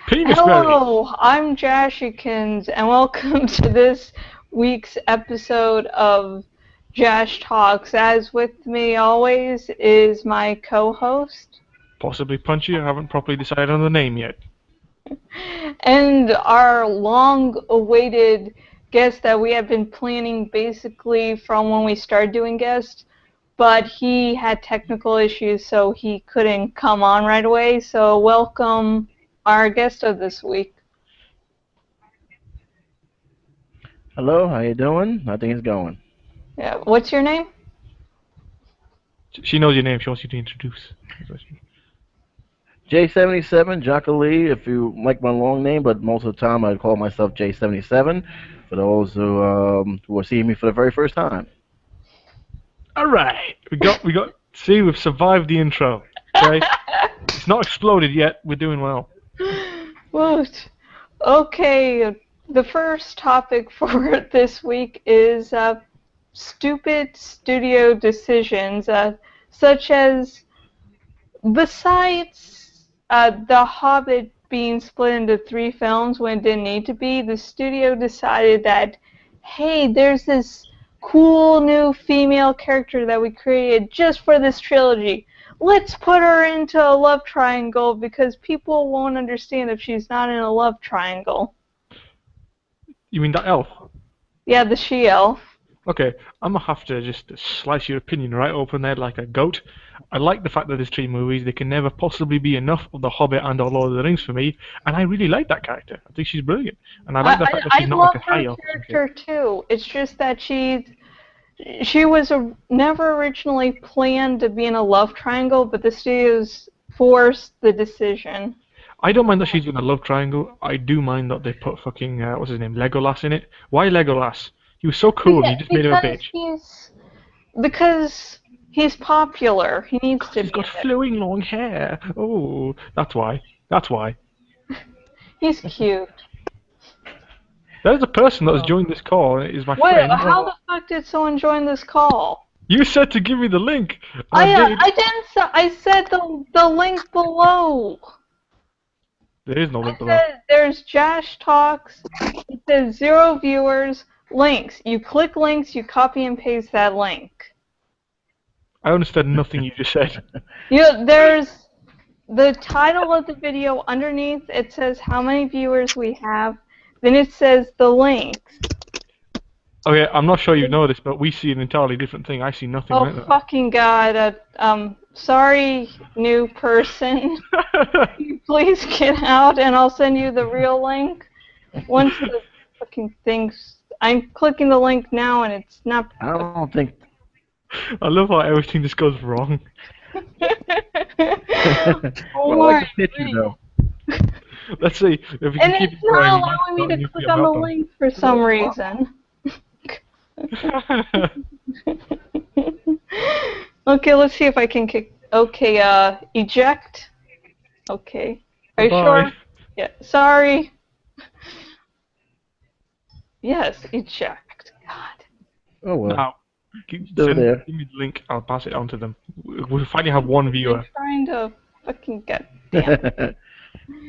Penisberry. Hello, I'm Jashikins, and welcome to this week's episode of Jash Talks. As with me always is my co-host Possibly Punchy. I haven't properly decided on the name yet. and our long-awaited guest that we have been planning basically from when we started doing guests, but he had technical issues, so he couldn't come on right away. So welcome our guest of this week. Hello, how you doing? How things going? Yeah, what's your name? She knows your name. She wants you to introduce. J77, Jockerlee, if you like my long name, but most of the time I call myself J77 for those who are seeing me for the very first time. All right. We got. See, we've survived the intro. Okay. It's not exploded yet. We're doing well. Woot. Okay, the first topic for this week is stupid studio decisions, such as, besides The Hobbit being split into 3 films when it didn't need to be, the studio decided that, hey, there's this cool new female character that we created just for this trilogy. Let's put her into a love triangle because people won't understand if she's not in a love triangle. You mean that elf? Yeah, the she-elf. Okay, I'm gonna have to just slice your opinion right open there like a goat. I like the fact that there's 3 movies. There can never possibly be enough of The Hobbit and or Lord of the Rings for me, and I really like that character. I think she's brilliant, and I like the fact that she's I not love like a high her elf. character too. It's just that she was never originally planned to be in a love triangle, but the studios forced the decision. I don't mind that she's in a love triangle. I do mind that they put fucking what's his name, Legolas in it. Why Legolas? He was so cool, and you just made him a bitch. Because he's popular. He needs to He's be. got flowing long hair. Oh, that's why. That's why. He's cute. There's a person that has joined this call. It is my Wait, friend. how the fuck did someone join this call? You said to give me the link. I did. didn't say. I said the link below. There is no link below. There's Jash Talks. It says 0 viewers. Links. You click links. You copy and paste that link. I understood nothing you just said. There's the title of the video underneath. It says how many viewers we have. Then it says the links. Okay, I'm not sure you know this, but we see an entirely different thing. I see nothing like that. Oh fucking god! Sorry, new person. Please get out, and I'll send you the real link. Once the fucking thing's, I'm clicking the link now, and it's not. I don't think. I love how everything just goes wrong. Well, I like the picture though. Let's see if we And can keep it's it going. not allowing me to click on the link for some reason. Okay, let's see if I can kick. Okay, eject. Okay. Are you sure? Yeah. Sorry. Yes, eject. God. Oh well. Now, Still there. give me the link. I'll pass it on to them. We'll finally have 1 viewer. I'm trying to fucking get. Damn.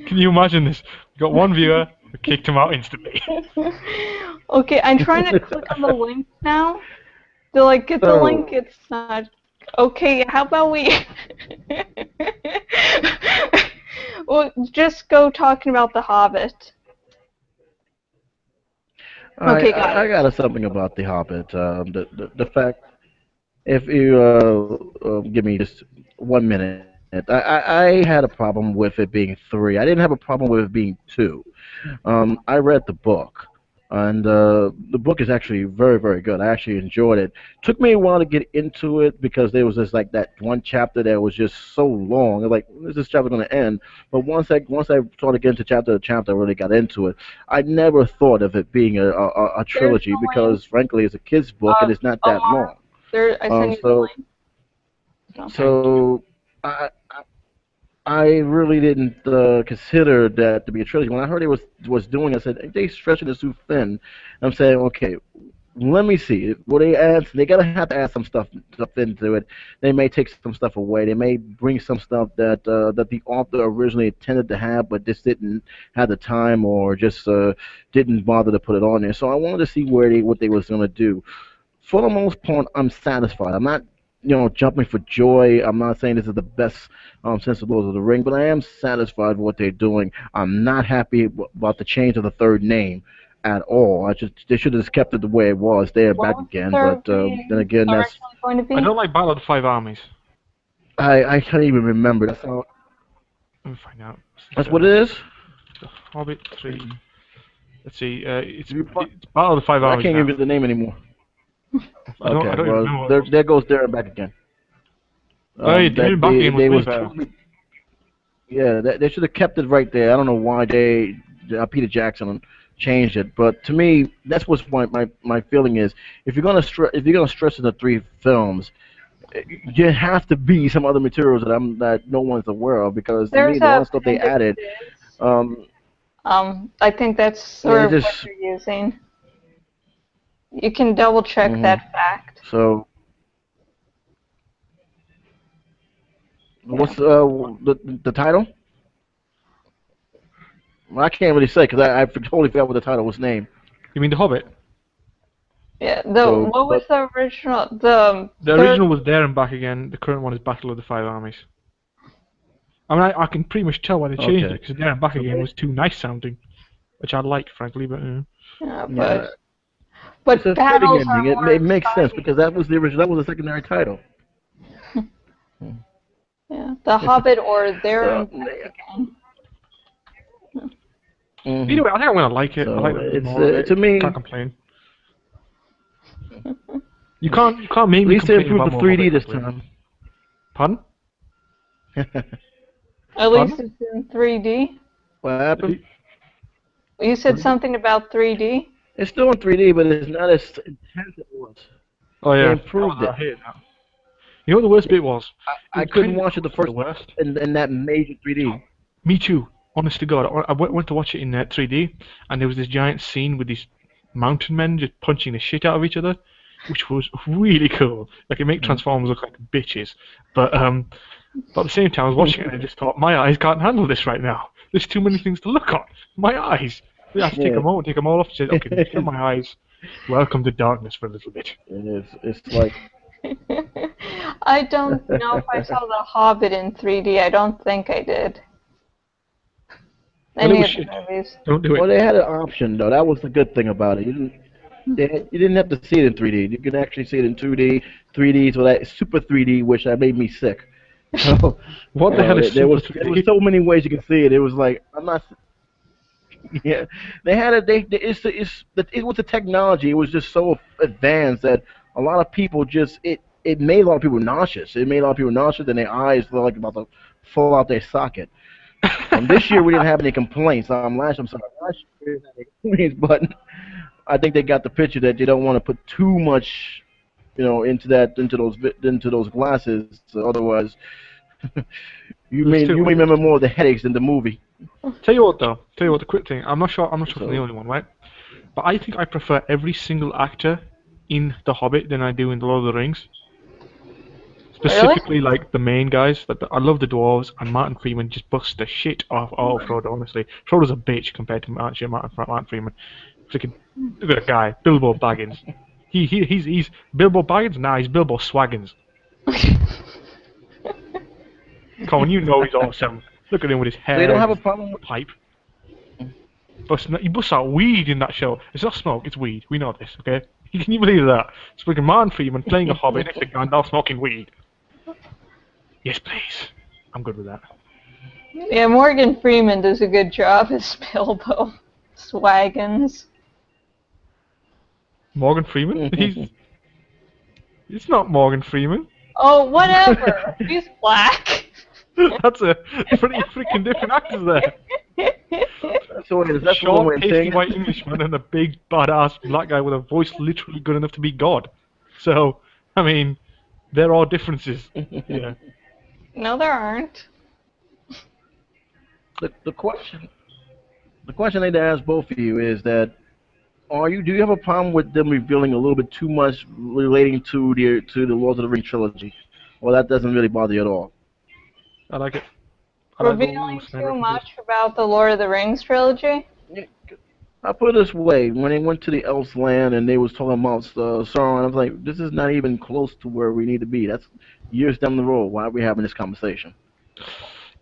Can you imagine this? We got 1 viewer. We kicked him out instantly. Okay, I'm trying to click on the link now. To like get the link, it's not. Okay, how about we? Well, just go talking about The Hobbit. Okay, got it. I got something about the Hobbit. The fact, if you give me just 1 minute, I had a problem with it being 3. I didn't have a problem with it being 2. I read the book, and the book is actually very, very good. I actually enjoyed it. Took me a while to get into it because there was just like that one chapter that was just so long. Like, when is this chapter going to end? But once I started getting to chapter to chapter, I really got into it. I never thought of it being a trilogy because, frankly, it's a kid's book and it's not that long. I sent you the link. So I really didn't consider that to be a trilogy. When I heard it was doing, I said, they stretching this too thin. I'm saying, okay, let me see. Will they add? They gotta have to add some stuff into it. They may take some stuff away. They may bring some stuff that the author originally intended to have, but just didn't have the time or just didn't bother to put it on there. So I wanted to see what they was gonna do. For the most part, I'm satisfied. I'm not, jumping for joy. I'm not saying this is the best since the Lord of the Ring, but I am satisfied with what they're doing. I'm not happy about the change of the third name at all. I just they should have just kept it the way it was, there What back was the again. third But then name again, originally going to I be? don't like Battle of the Five Armies. I can't even remember. Let me find out. That's what it is. The Hobbit 3. Let's see. You It's Battle of the Five I Armies can't now. remember the name anymore. I Okay, don't even well, remember what it was. there goes there and back again. Oh, yeah, That David Buckingham was they way was better. totally. Yeah, they should have kept it right there. I don't know why Peter Jackson changed it, but to me, that's what's my feeling is. If you're gonna stress in the three films, you have to be some other materials that no one's aware of because to me, There's the lot of stuff they added, appendices. um, I think that's yeah, sort it of what just you're using. You can double check hmm that fact. so. Yeah. What's the title? Well, I can't really say because I totally forgot what the title was named. You mean The Hobbit? Yeah. So, What was but the original? The The third. original was There and Back Again. The current one is Battle of the Five Armies. I mean, I can pretty much tell why they changed okay. it because There and Back So Again was too nice sounding, which I like, frankly. But Yeah, yeah, it's but a fitting battles ending. are more It makes sense exciting. because that was the original. That was the secondary title. Yeah. The Hobbit or There and Back Yeah. Again. hmm either way, I think I'm gonna like it. I like So a bit it's more of to it. Can't me. complain. You can't make At me least they complain improved about the more 3D Hobbit this frankly. time. Pardon? At least Pardon? it's in 3D. What happened? You said something about 3D. It's still in 3D, but it's not as intense as it was. Oh They yeah, improved I it. hated that. You know what the worst bit was? It I was couldn't kind of watch it the close to the first worst. in that major 3D. Me too. Honest to God, I went to watch it in 3D, and there was this giant scene with these mountain men just punching the shit out of each other, which was really cool. Like it made Transformers look like bitches. But at the same time, I was watching it and I just thought, my eyes can't handle this right now. There's too many things to look on. My eyes. I have to take a Yeah. moment, take them all off, and say, okay, shut my eyes. Welcome to darkness for a little bit. It is. It's like I don't know if I saw The Hobbit in 3D. I don't think I did. Well, it Any was of the shit. movies. Don't do well, it. they had an option though. That was the good thing about it. You didn't have to see it in 3D. You could actually see it in 2D, 3D, so that super 3D, which that made me sick. So, What the hell is there Super was 3D? so many ways you could see it. It was like I'm not. Yeah, they had it. It was the technology. It was just so advanced that a lot of people it made a lot of people nauseous. It made a lot of people nauseous, and their eyes were like about to fall out their socket. This year we didn't have any complaints. I'm sorry, last year we didn't have any complaints, but I think they got the picture that they don't want to put too much, into those glasses. Otherwise, There's too you may much. remember more of the headaches than the movie. Tell you what though, the quick thing. I'm not sure if I'm the So only one, right? But I think I prefer every single actor in The Hobbit than I do in The Lord of the Rings. Really? Specifically, like the main guys. Like I love the dwarves, and Martin Freeman just busts the shit off all of Frodo. Honestly, Frodo's a bitch compared to Martin Freeman. Freaking look at that guy, Bilbo Baggins. He's Bilbo Baggins. Nah, he's Bilbo Swaggins. Come on, you know he's awesome. Look at him with his so you hair don't and have a his problem with pipe. He busts out weed in that show. It's not smoke, it's weed. We know this, okay? Can you believe that? It's freaking Martin Freeman playing a hobbit next to Gandalf smoking weed. Yes, please. I'm good with that. Yeah, Morgan Freeman does a good job as Bilbo Swaggins. Morgan Freeman? It's not Morgan Freeman. Oh, whatever. He's black. That's a pretty freaking different actors there. that's the one Short, way of pasty saying white it. Englishman and a big badass black guy with a voice literally good enough to be God. So, I mean, there are differences. Yeah. No, there aren't. the, the question the question I need to ask both of you is that Do you have a problem with them revealing a little bit too much relating to the Lord of the Rings trilogy? Well, that doesn't really bother you at all. I like it. I like all Revealing the too references. much about the Lord of the Rings trilogy? Yeah, I put it this way: when they went to the Elf's land and they was talking about Sauron, I was like, this is not even close to where we need to be. That's years down the road. Why are we having this conversation?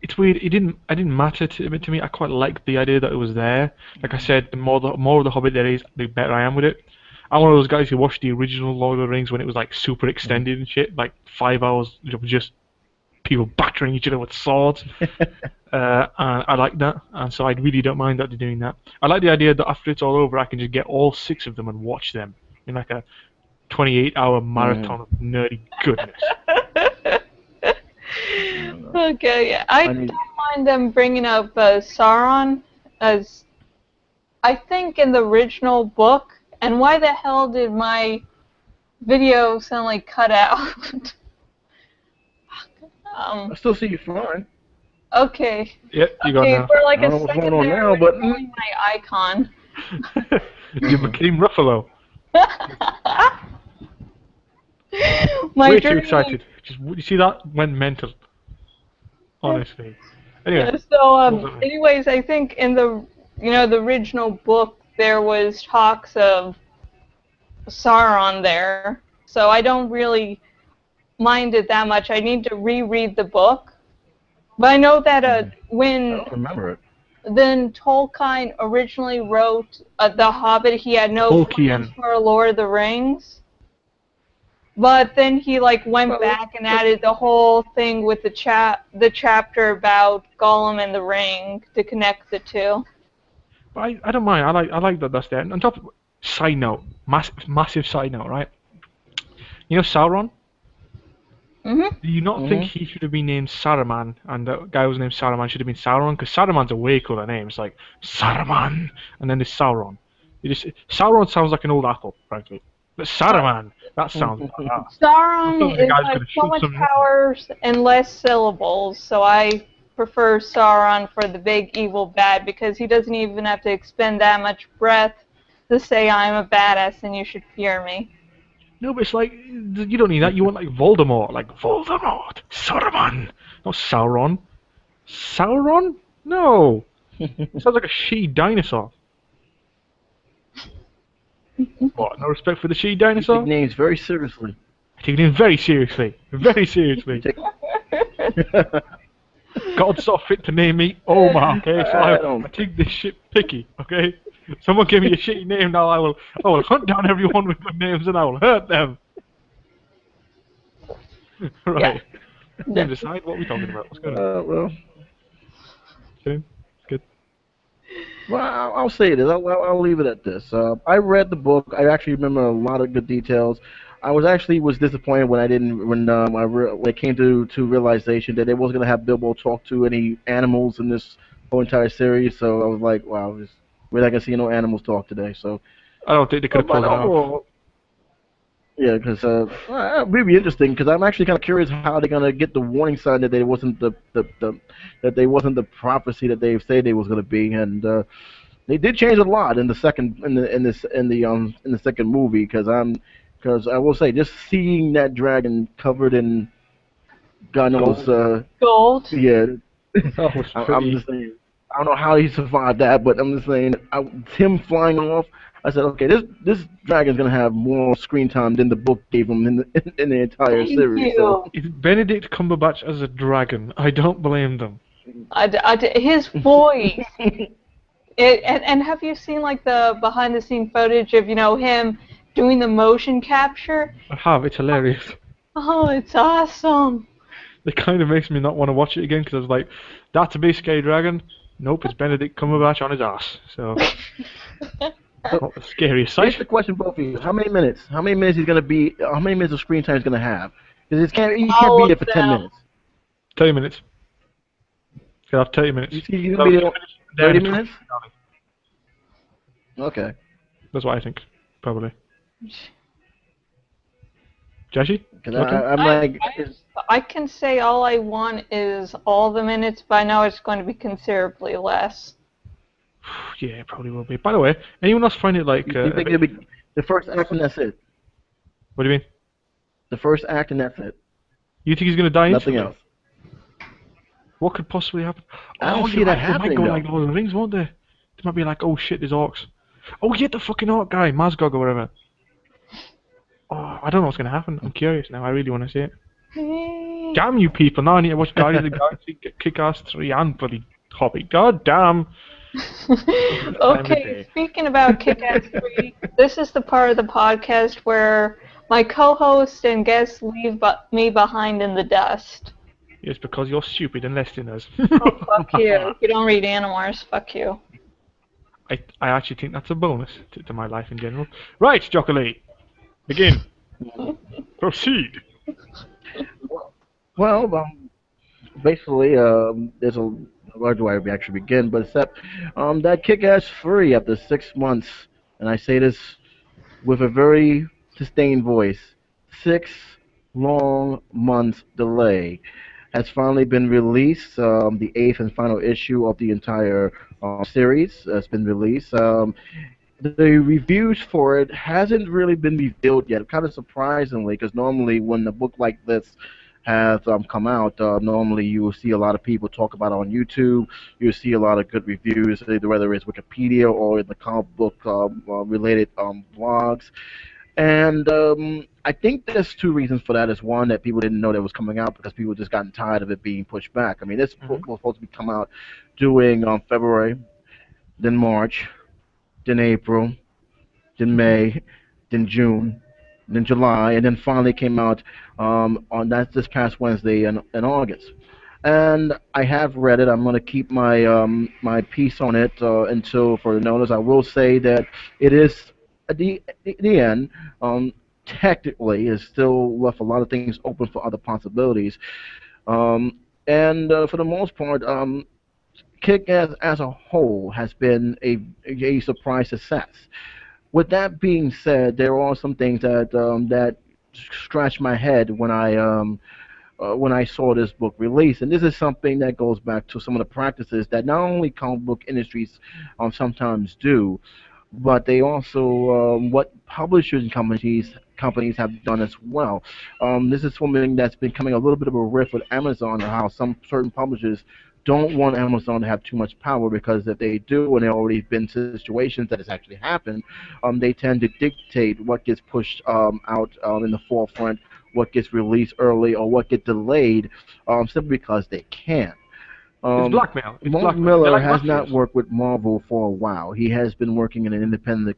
It's weird. It didn't matter to me. I quite liked the idea that it was there. Like I said, the more of the Hobbit there is, the better I am with it. I'm one of those guys who watched the original Lord of the Rings when it was like super extended and shit, like 5 hours of just people battering each other with swords. And I like that, and so I really don't mind that they're doing that. I like the idea that after it's all over, I can just get all six of them and watch them in like a 28-hour Mhm. marathon of nerdy goodness. Okay, yeah. I I need. don't mind them bringing up Sauron as I think in the original book. And why the hell did my video suddenly cut out? I still see you fine. Okay. Yep, you got Okay, now. for I like don't a know what's second going on there, now, it but was showing my icon. You became Ruffalo. My Way too dream. excited. Just you see that went mental. Honestly. Anyway, So, what was that? anyways, I think in the original book there was talks of Sauron there, so I don't really mind it that much. I need to reread the book, but I know that I when don't remember it. then Tolkien originally wrote The Hobbit, he had no plans Tolkien. for Lord of the Rings. But then he like went Well, back and added the whole thing with the chapter about Gollum and the ring to connect the two. But I don't mind. I like that that's there. And on top of, side note, massive side note, right? You know Sauron? Mhm. Do you not think hmm he should have been named Saruman, and the guy who was named Saruman should have been Sauron? Because Saruman's a way cooler name. It's like Saruman, and then there's Sauron. Sauron sounds like an old apple, frankly. But Saruman, that sounds badass. That sounds Sauron like a is guy who's like gonna so shoot much something up. powers and less syllables, so I prefer Sauron for the big evil bad because he doesn't even have to expend that much breath to say I'm a badass and you should fear me. No, but it's like you don't need that. You want like Voldemort, Saruman, not Sauron. Sauron? No, it sounds like a she dinosaur. What? No respect for the she You take dinosaur? names very seriously. I take him very seriously. Very You seriously. take. God saw fit to name me Omar, okay? So I I don't. take this shit picky, okay? Someone give me a shitty name now, I will hunt down everyone with good names and I will hurt them. Yeah. Right. You decide what we're talking about. What's going on? Well, Kidding? It's good. well, I'll say this. I'll leave it at this. I read the book. I actually remember a lot of good details. I was disappointed when I didn't when it came to realization that they wasn't gonna have Bilbo talk to any animals in this whole entire series. So I was like, wow, we're not gonna see no animals talk today. So, I don't think they could have but pulled that off. overall, yeah, because it'd be interesting. Because I'm actually kind of curious how they're gonna get the warning sign that they wasn't that they wasn't the prophecy that they say they was gonna be, and they did change a lot in the second in the second movie. Because I will say just seeing that dragon covered in God knows Gold. Gold. yeah. That was I'm pretty. just saying. I don't know how he survived that, but I'm just saying, him flying off. I said, okay, this dragon's gonna have more screen time than the book gave him in in the entire Thank series. So, you. If Benedict Cumberbatch as a dragon, I don't blame them. His voice. And have you seen like the behind the scene footage of him doing the motion capture? I have, it's hilarious. Oh, it's awesome. It kind of makes me not want to watch it again because I was like, that's a big scary dragon. Nope, it's Benedict Cumberbatch on his ass. So, so not the scariest here's sight. the question, both of you: how many minutes? How many minutes he's gonna be? How many minutes of screen time he's gonna have? Because he can't All be of there for 10 them. minutes. 30 minutes. It's gonna have 30 minutes. He's So gonna be there there 30 in minutes. Okay. That's what I think, probably. Jashi? Because Your turn? I'm like, I can say all I want is all the minutes, but I know it's going to be considerably less. Yeah, it probably will be. By the way, anyone else find it like You a think bit? it'll be the first act and that's it? What do you mean? The first act and that's it. You think he's gonna die Nothing instantly? else. What could possibly happen? I Oh, don't you're see that right. They might happening go like though. Lord of the Rings, won't they? They might be like, oh shit, there's orcs. Oh, yeah, the fucking orc guy, Mazgog or whatever. Oh, I don't know what's gonna happen. I'm curious now. I really want to see it. Hey. Damn you people! Now I need to watch Guardians of the Galaxy, Kick-Ass 3, and bloody Hobbit. God damn! Look at the time of the Okay, day. speaking about Kick-Ass 3, this is the part of the podcast where my co-host and guests leave me behind in the dust. It's because you're stupid and less than us. Oh, fuck you. You don't read Animorphs. Fuck you. I actually think that's a bonus to my life in general. Right, Jockerlee, begin. Proceed. Well, basically, there's a where do I actually begin? But except that Kick-Ass 3 after 6 months, and I say this with a very sustained voice, 6 long months delay has finally been released. The eighth and final issue of the entire series has been released. The reviews for it hasn't really been revealed yet, kind of surprisingly, because normally when a book like this has come out, normally you will see a lot of people talk about it on YouTube. You'll see a lot of good reviews, either whether it's Wikipedia or in the comic book related blogs. And I think there's two reasons for that. Is one that people didn't know that was coming out because people just gotten tired of it being pushed back. I mean, this Hmm. book was supposed to be come out during February, then March, then April, then May, then June, then July, and then finally came out on that this past Wednesday in August. And I have read it. I'm going to keep my piece on it until further notice. I will say that it is at the end. Technically, it still left a lot of things open for other possibilities. And for the most part, Kick as a whole has been a surprise success. With that being said, there are some things that scratch my head when I saw this book released, and this is something that goes back to some of the practices that not only comic book industries sometimes do, but they also what publishers and companies have done as well. This is something that's becoming a little bit of a rift with Amazon, and how some certain publishers don't want Amazon to have too much power because if they do, and there already been situations that has actually happened, they tend to dictate what gets pushed out in the forefront, what gets released early, or what gets delayed, simply because they can. It's Um, blackmail. It's Mark blackmail. They're Miller like has not mafias. worked with Marvel for a while. He has been working in an independent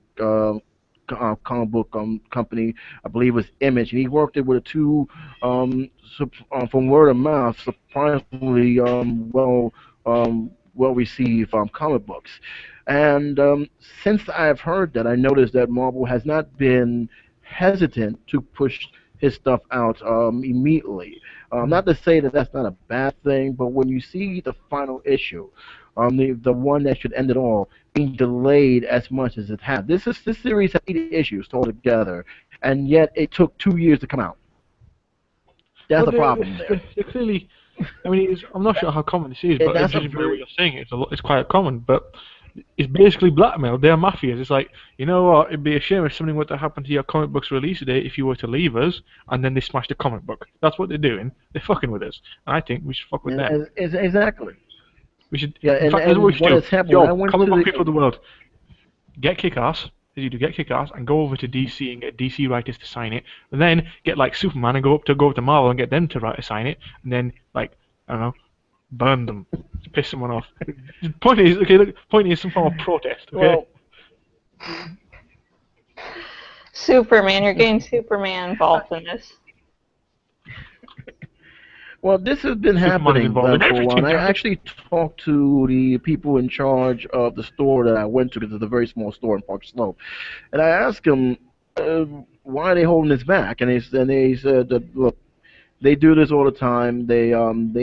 comic book company. I believe it was Image, and he worked it with two, from word of mouth, surprisingly well received comic books. And since I've heard that, I noticed that Marvel has not been hesitant to push his stuff out immediately. Hmm. Not to say that that's not a bad thing, but when you see the final issue, the one that should end it all, being delayed as much as it has. This series has 8 issues altogether, and yet it took 2 years to come out. That's Well, a problem there. they're clearly. I mean, I'm not sure how common this is, And but that's a judging by what very you're saying, it's quite common. But it's basically blackmail. They're mafias. It's like, you know what? It'd be a shame if something were to happen to your comic book's release date if you were to leave us, and then they smash the comic book. That's what they're doing. They're fucking with us, and I think we should fuck with them. exactly. We should. Yeah, In fact, this is what we and should what do. has happened when I Yo, went comic to book the people of the world, get Kick-Ass, as you do, get Kick-Ass, and go over to DC and get DC writers to sign it, and then get like Superman and go up to Marvel and get them to write to sign it, and then like I don't know, burn them, just piss someone off. The point is, okay, look, point is some form of protest, okay? well, Superman, you're getting Superman involved in this. Well, this has been Superman is happening involved in for a while. everything, And I damn it. actually talked to the people in charge of the store that I went to, because it's a very small store in Park Slope. And I asked them, why are they holding this back? And they said that, look, they do this all the time. They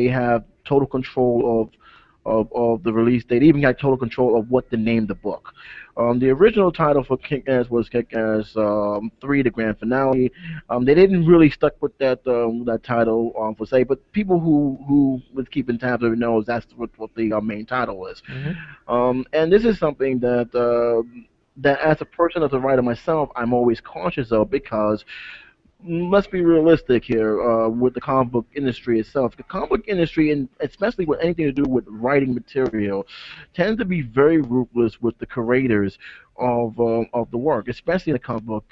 have total control of the release date. Even got total control of what to name the book. The original title for Kick-Ass was Kick-Ass 3, the grand finale. They didn't really stuck with that title per se, but people who was keeping tabs of it knows that's what the main title is. Hmm. And this is something that as a person, as a writer myself, I'm always cautious of because let's be realistic here with the comic book industry itself. The comic book industry, and especially with anything to do with writing material, tends to be very ruthless with the curators of the work, especially in the comic book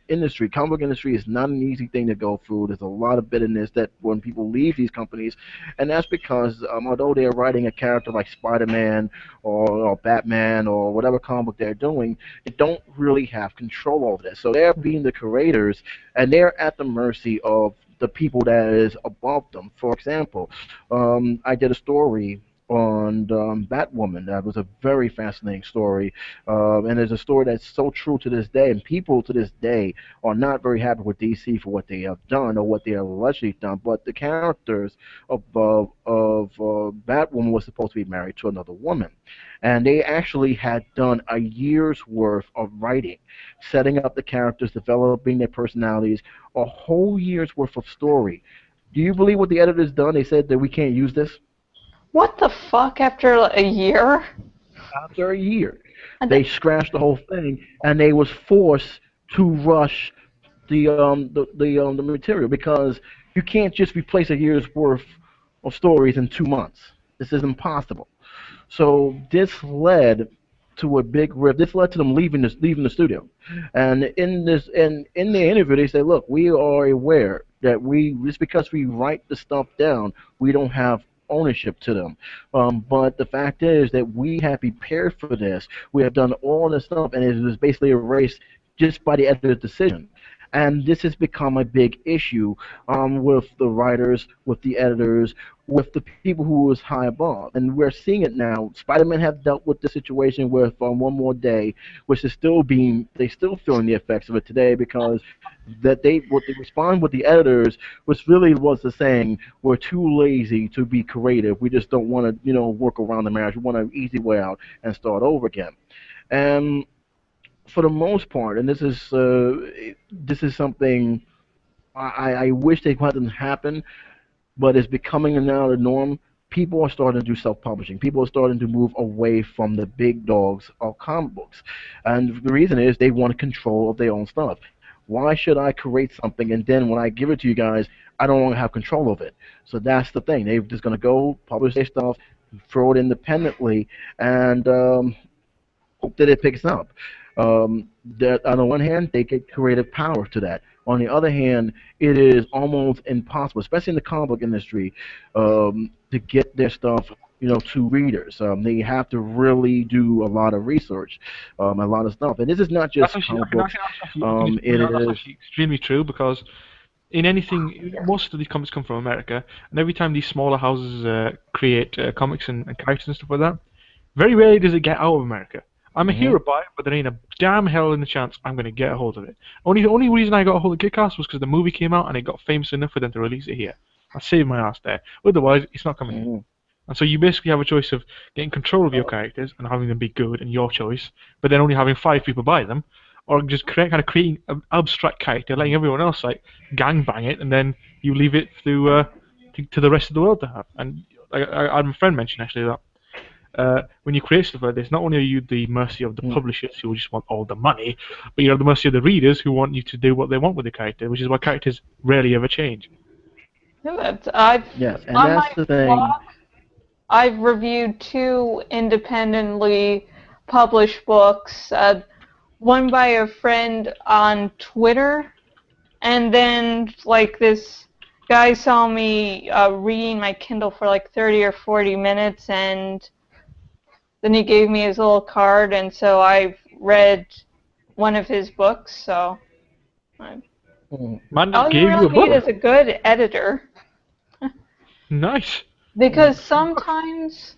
industry. Comic book industry is not an easy thing to go through. There's a lot of bitterness that when people leave these companies, and that's because although they're writing a character like Spider-Man or Batman or whatever comic book they're doing, they don't really have control over this. So they're being the curators and they're at the mercy of the people that is above them. For example, I did a story on Batwoman. That was a very fascinating story, and it's a story that's so true to this day. And people to this day are not very happy with DC for what they have done or what they have allegedly done. But the characters of Batwoman was supposed to be married to another woman, and they actually had done a year's worth of writing, setting up the characters, developing their personalities, a whole year's worth of story. Do you believe what the editors done? They said that we can't use this. What the fuck? After a year? After a year, And they scratched the whole thing, and they was forced to rush the material because you can't just replace a year's worth of stories in 2 months. This is impossible. So this led to a big rift. This led to them leaving the studio. And in the interview, they say, "Look, we are aware that we just because we write the stuff down, we don't have ownership to them. But the fact is that we have prepared for this. We have done all this stuff, and it was basically erased just by the editor's decision." And this has become a big issue with the writers, with the editors, with the people who was high above. And we're seeing it now. Spider-Man have dealt with the situation with One More Day, which is they still feeling the effects of it today because what they respond with the editors was the saying, we're too lazy to be creative. We just don't want to, work around the marriage. We want an easy way out and start over again. And for the most part, and this is something I wish they hadn't happen, but it's becoming now the norm. People are starting to do self-publishing. People are starting to move away from the big dogs of comic books, and the reason is they want control of their own stuff. Why should I create something and then when I give it to you guys, I don't want to have control of it? So that's the thing. They're just going to go publish their stuff, throw it independently, and hope that it picks up. That on the one hand, they get creative power to that. On the other hand, it is almost impossible, especially in the comic book industry, to get their stuff, to readers. They have to really do a lot of research, a lot of stuff. And this is not just comic books. That's actually extremely true because in anything, most of these comics come from America, and every time these smaller houses create comics and characters and stuff like that, very rarely does it get out of America. I may hear about it, but there ain't a damn hell in the chance I'm going to get a hold of it. The only reason I got a hold of Kick-Ass was because the movie came out and it got famous enough for them to release it here. I saved my ass there. Otherwise, it's not coming in. And so you basically have a choice of getting control of your characters and having them be good and your choice, but then only having 5 people buy them, or just creating an abstract character, letting everyone else gangbang it, and then you leave it to the rest of the world to have. And I had my friend mention actually that. When you create stuff like this, not only are you the mercy of the publishers who just want all the money, but you're at the mercy of the readers who want you to do what they want with the character, which is why characters rarely ever change. Yes, and that's the thing. I've reviewed 2 independently published books, one by a friend on Twitter, and then this guy saw me reading my Kindle for 30 or 40 minutes, and then he gave me his little card, and so I've read one of his books, so Man all gave you you a really need book. is a good editor. Nice. Because sometimes,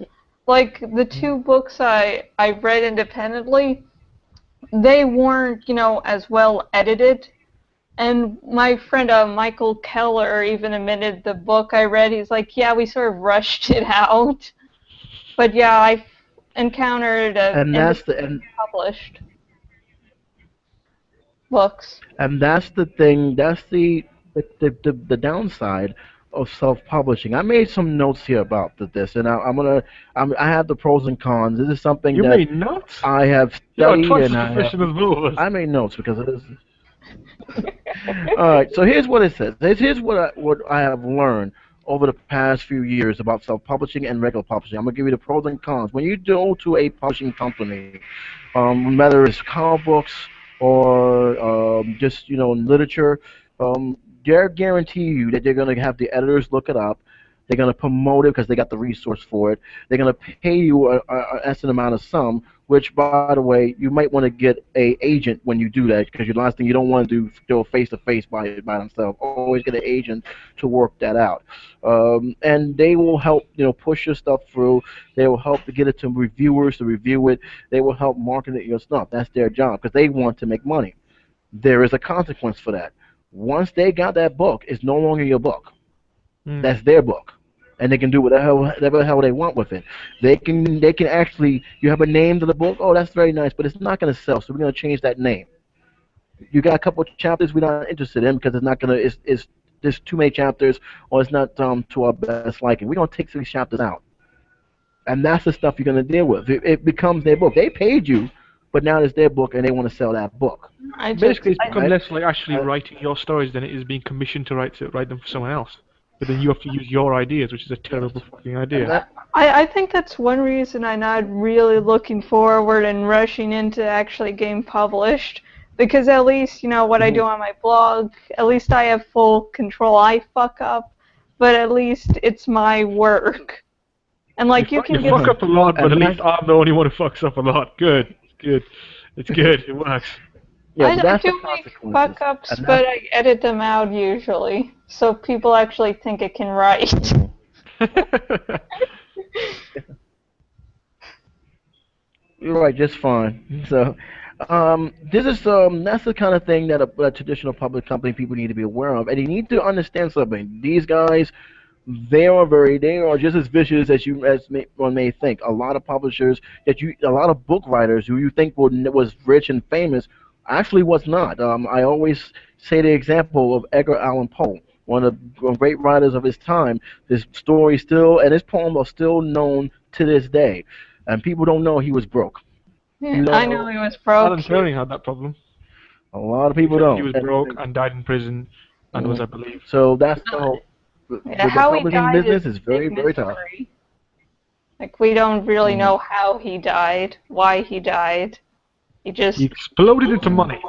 the 2 books I read independently, they weren't, as well edited. And my friend Michael Keller even admitted the book I read, he's like, yeah, we sort of rushed it out. But yeah, I've encountered and that's the independently and published books. and that's the thing. That's the downside of self-publishing. I made some notes here about this, and I have the pros and cons. This is something You that mean nuts? I have You're studied, twice and as professional as both of us. I made notes because of this. All right, so here's what it says. Here's what I have learned over the past few years about self-publishing and regular publishing. I'm gonna give you the pros and cons. When you go to a publishing company, whether it's comic books or just literature, they guarantee you that they're gonna have the editors look it up. They're gonna promote it because they got the resource for it. They're gonna pay you an estimate amount of sum. Which, by the way, you might want to get a agent when you do that because the last thing you don't want to do face to face by themselves. Always get an agent to work that out, and they will help push your stuff through. They will help to get it to reviewers to review it. They will help market it your stuff. That's their job because they want to make money. There is a consequence for that. Once they got that book, it's no longer your book. Mm. That's their book, and they can do whatever the hell they want with it. They can actually you have a name to the book. Oh, that's very nice, but it's not going to sell, so we're going to change that name. You got a couple of chapters we're not interested in because it's not going to it's there's too many chapters or it's not to our best liking. We're going to take these chapters out, and that's the stuff you're going to deal with. It becomes their book. They paid you, but now it's their book, and they want to sell that book. Basically, it's become I, less like actually I, writing your stories than it is being commissioned to write them for someone else. But then you have to use your ideas, which is a yes, terrible fucking and idea. that I think that's one reason I'm not really looking forward and rushing into actually getting published. Because at least, what I do mhm. on my blog, at least I have full control. I fuck up, but at least it's my work. And You, like you fu- you can get fuck up a lot, but at and least that's I'm the only one who fucks up a lot. Good. It's good. It's good. It works. yeah, but I that's the do make consequences, fuck ups, and that's but I edit them out usually, so people actually think I can write. mhm. You're right, just fine. So, this is that's the kind of thing that a traditional public company people need to be aware of, and you need to understand something. These guys, they are just as vicious one may think. A lot of publishers a lot of book writers who you think was rich and famous, actually was not. I always say the example of Edgar Allan Poe, one of the great writers of his time. His story still and his poem are still known to this day, and people don't know he was broke. Yeah, You don't I know know. he was broke. Alan Turing had that problem. A lot of people Except he don't. was broke and died in prison and was, Mhm. I believe. So that's the whole. Yeah, The how he publishing died is business is a big very, very tough. mystery. Like we don't really Mhm. know how he died, why he died. He He just. exploded into Mhm. money.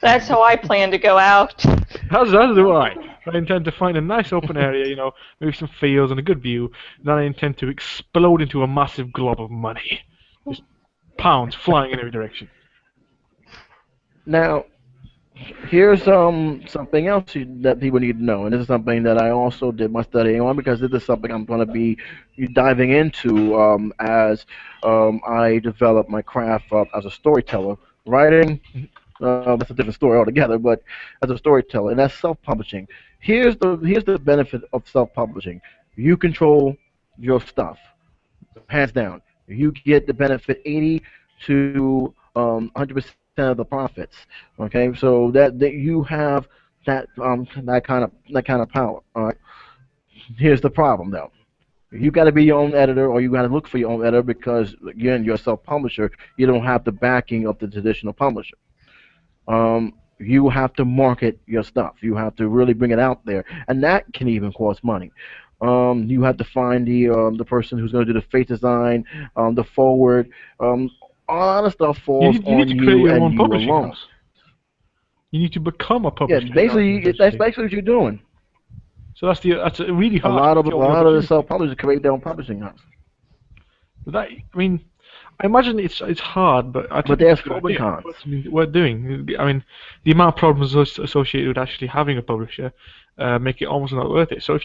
That's how I plan to go out. As do I. I intend to find a nice open area, maybe some fields and a good view. Then I intend to explode into a massive glob of money. Just pounds flying in every direction. Now, here's something else that people need to know, and this is something that I also did my studying on because this is something I'm going to be diving into as I develop my craft as a storyteller. Writing, that's a different story altogether, but as a storyteller, and that's self-publishing. Here's the benefit of self-publishing. You control your stuff, hands down. You get the benefit 80 to 100% of the profits. Okay, so that you have that kind of power. All right. Here's the problem though. You got to be your own editor, or you got to look for your own editor because again, you're a self-publisher. You don't have the backing of the traditional publisher. You have to market your stuff. You have to really bring it out there, and that can even cost money. You have to find the person who's going to do the face design, the forward. Um, all the stuff falls You need on to create you your and own you publishing alone. house. You need to become a Yeah, publishing basically, that's essentially. basically what you're doing. So that's a really A hard lot of a job and lot of the opportunity. self-publishers create their own publishing house, But I mean, I imagine it's hard, but I but think it's there's a good pros and idea. cons. Worth doing. I mean, the amount of problems associated with actually having a publisher make it almost not worth it. So if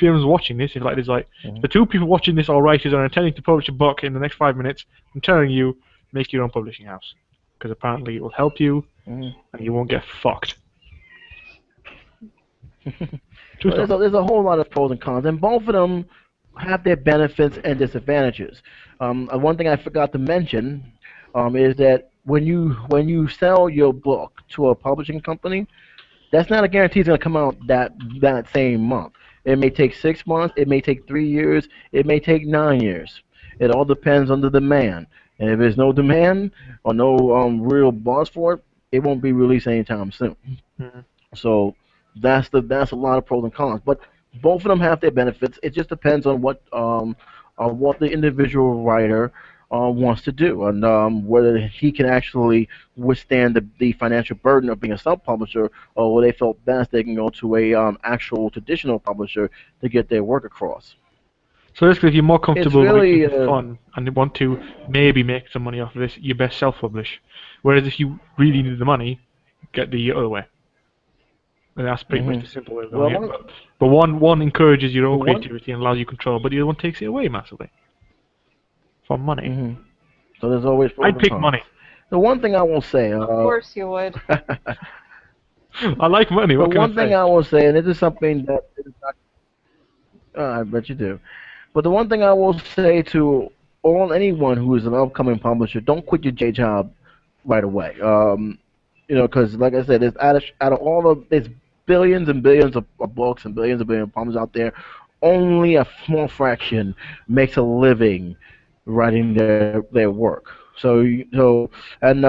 anyone's watching this, if the two people watching this or writers are intending to publish a book in the next 5 minutes, I'm telling you, make your own publishing house because apparently it will help you Mhm. and you won't get fucked. True Well, story. there's a whole lot of pros and cons, and both of them have their benefits and disadvantages. One thing I forgot to mention is that when you sell your book to a publishing company, that's not a guarantee it's going to come out that same month. It may take 6 months. It may take 3 years. It may take 9 years. It all depends on the demand. And if there's no demand or no real buzz for it, it won't be released anytime soon. Mhm. So that's a lot of pros and cons. But both of them have their benefits. It just depends on what the individual writer wants to do and whether he can actually withstand the financial burden of being a self-publisher, or whether they felt best they can go to a actual traditional publisher to get their work across. So basically, if you're more It's comfortable writing really for fun and you want to maybe make some money off of this, you best self-publish. Whereas if you really need the money, get the other way. And that's pretty much hmm the simple way of well, going it. But one encourages your the own one creativity and allows you control, but the other one takes it away massively for money. hmm so there's always pros I'd and pick cons. money. The one thing I will say, Of course you would. I like money. the What can I one thing say? I will say, and this is something that is not, I bet you do. But the one thing I will say to all anyone who is an upcoming publisher, don't quit your day job right away. Because like I said, there's out of all of there's billions and billions of books and billions and billions of poems out there. Only a small fraction makes a living writing their work. And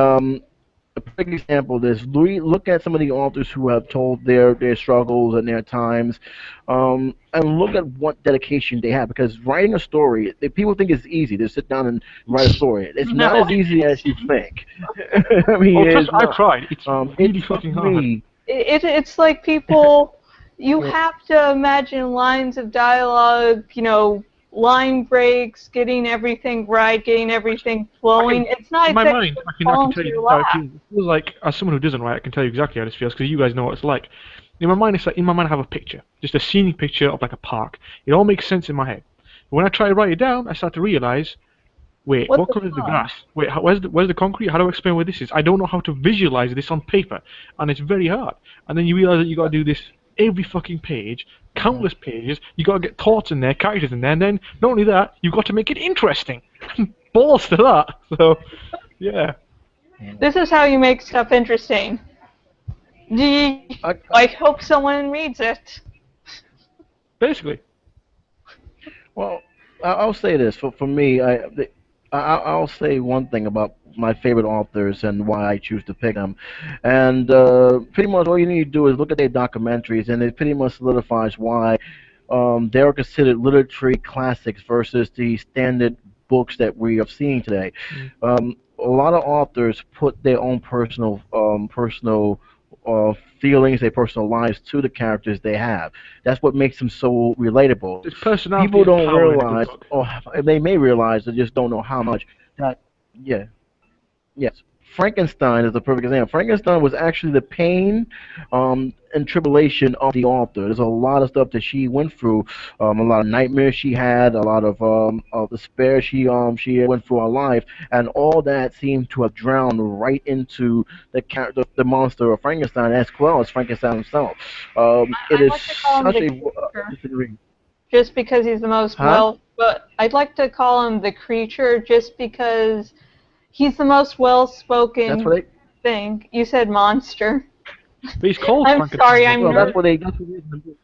a perfect example of this. Look at some of the authors who have told their struggles and their times, and look at what dedication they have. Because writing a story, if people think it's easy to sit down and write a story. It's not No. as easy as you think. I mean, Oh, trust it's me, I've not. tried. It's It really took fucking hard. me. It's like people, you Yeah, have to imagine lines of dialogue, line breaks, getting everything right, getting everything I flowing. can, It's not in my exactly mind, just I can falling tell to you your how it lap. feels. It feels like, as someone who doesn't write, I can tell you exactly how this feels because you guys know what it's like. In my mind, it's like in my mind, I have a picture, just a scenic picture of like a park. It all makes sense in my head. But when I try to write it down, I start to realize, wait, What what the color is the fuck? grass? Wait, where's the concrete? How do I explain where this is? I don't know how to visualize this on paper, and it's very hard. And then you realize that you got to do this every fucking page, mhm. countless pages. You got to get thoughts in there, characters in there, and then not only that, you've got to make it interesting. Balls to that. So, yeah, This is how you make stuff interesting. Do you, I, I hope someone reads it. basically. well, I'll say this for me. I'll say one thing about my favorite authors and why I choose to pick them, and pretty much all you need to do is look at their documentaries, and it pretty much solidifies why they're considered literary classics versus the standard books that we are seeing today. Mm. A lot of authors put their own personal uh, feelings, their personal lives to the characters they have. That's what makes them so relatable. There's personality People and don't power in a good realize, book. or they may realize, they just don't know how much that. Yeah, yes. Frankenstein is a perfect example. Frankenstein was actually the pain and tribulation of the author. There's a lot of stuff that she went through, a lot of nightmares she had, a lot of despair she went through her life, and all that seemed to have drowned right into the character, the monster of Frankenstein, as well as Frankenstein himself. It I'd is like to call him such the a creature disagreement. just because he's the most Huh? but I'd like to call him the creature just because he's the most That's well-spoken what they. thing. You said monster. But he's called I'm Frankenstein sorry, in the I'm Well, book, nervous. isn't he? that's what it is.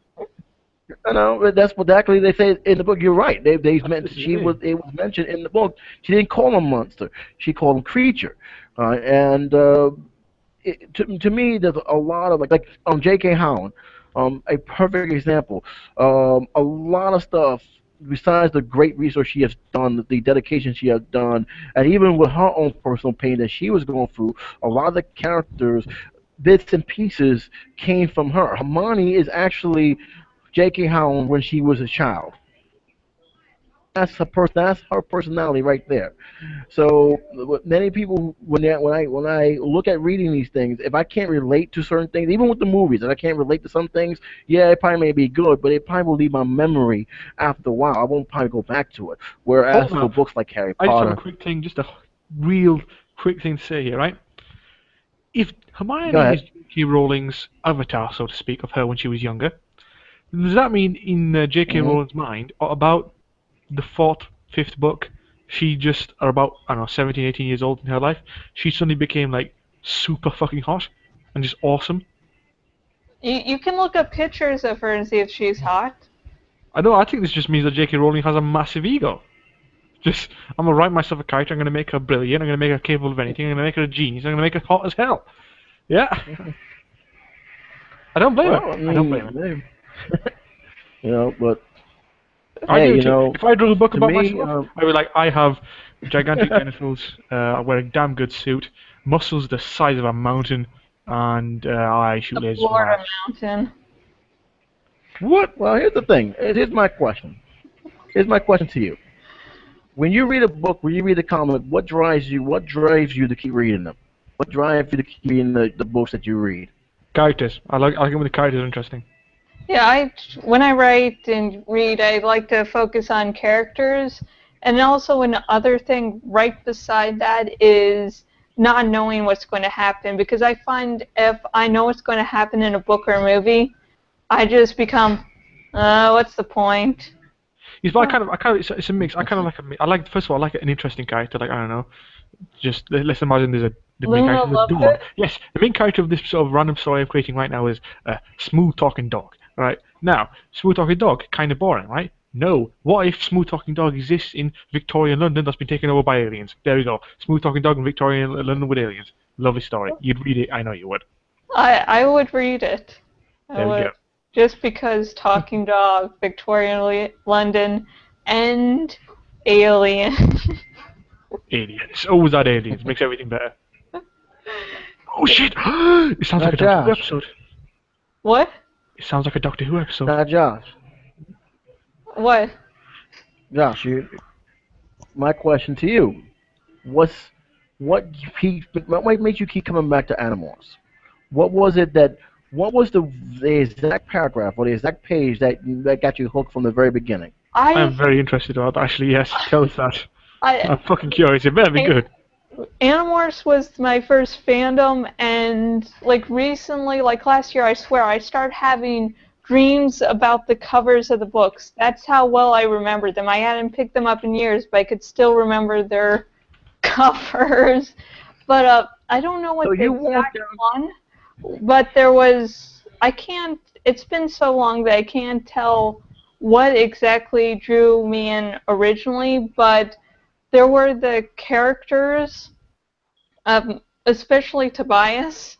I know that's what exactly they say in the book. You're right. They That's meant just his name. it was mentioned in the book. She didn't call him monster. She called him creature. And to me, there's a lot of J.K. Howland, a perfect example. A lot of stuff besides the great research she has done, the dedication she has done, and even with her own personal pain that she was going through, a lot of the characters, bits and pieces came from her. Hermione is actually J.K. Howland when she was a child. That's her personality right there. So many people when I look at reading these things, if I can't relate to certain things, even with the movies, if I can't relate to some things, yeah, it probably may be good, but it probably will leave my memory after a while. I won't probably go back to it. Whereas Hold for up. books like Harry I just have a Potter, quick thing, just a real quick thing to say here, right? If go Hermione is ahead. J.K. Rowling's avatar, so to speak, of her when she was younger, does that mean in J.K. Hmm Rowling's mind, or about the fourth, fifth book, she just are about I don't know 17, 18 years old in her life. She suddenly became like super fucking hot and just awesome. You can look up pictures of her and see if she's hot. I know. I think this just means that J.K. Rowling has a massive ego. Just I'm gonna write myself a character. I'm gonna make her brilliant. I'm gonna make her capable of anything. I'm gonna make her a genius. I'm gonna make her hot as hell. Yeah. I don't blame her. Well, I I don't blame mean, her. but I hey, give it to you. If I drew a book to about me, myself, I would like I have gigantic genitals. I wear a damn good suit, muscles the size of a mountain, and I shoot The lasers from my Florida ass. mountain. What? well, here's the thing. Here's my question. Here's my question to you. When you read a book, when you read a comic, what drives you? What drives you to keep reading them? What drives you to keep reading the books that you read? Characters. I like it when the characters are interesting. Yeah, when I write and read, I like to focus on characters, and also another thing right beside that is not knowing what's going to happen. Because I find if I know what's going to happen in a book or a movie, I just become, what's the point? Yes, but it's a mix. I kind of like I like first of all I like an interesting character. Like I don't know, just let's imagine the main Luna character is a loves dog. it. Yes, the main character of this sort of random story I'm creating right now is a smooth talking dog. Right now, smooth talking dog, kind of boring, right? No. What if smooth talking dog exists in Victorian London that's been taken over by aliens? There we go. Smooth talking dog in Victorian London with aliens. Lovely story. You'd read it. I know you would. I would read it. I There we would. go. Just because Talking Dog, Victorian London, and Alien. Aliens. Always add aliens. Makes everything better. Oh shit! It sounds like a Doctor Who Josh. episode. What? It sounds like a Doctor Who episode. Now, Josh, What? Josh, my question to you: What's what makes you keep coming back to Animals? What was it that? What was the exact paragraph or the exact page that got you hooked from the very beginning? I'm I very interested about that, actually, yes. Tell us that. I I'm fucking curious. It better be good. Animorphs was my first fandom, and like recently, like last year, I swear, I started having dreams about the covers of the books. That's how well I remembered them. I hadn't picked them up in years, but I could still remember their covers. But I don't know So what the you walked exact down. one, but there was. I can't. It's been so long that I can't tell what exactly drew me in originally, but there were the characters, especially Tobias.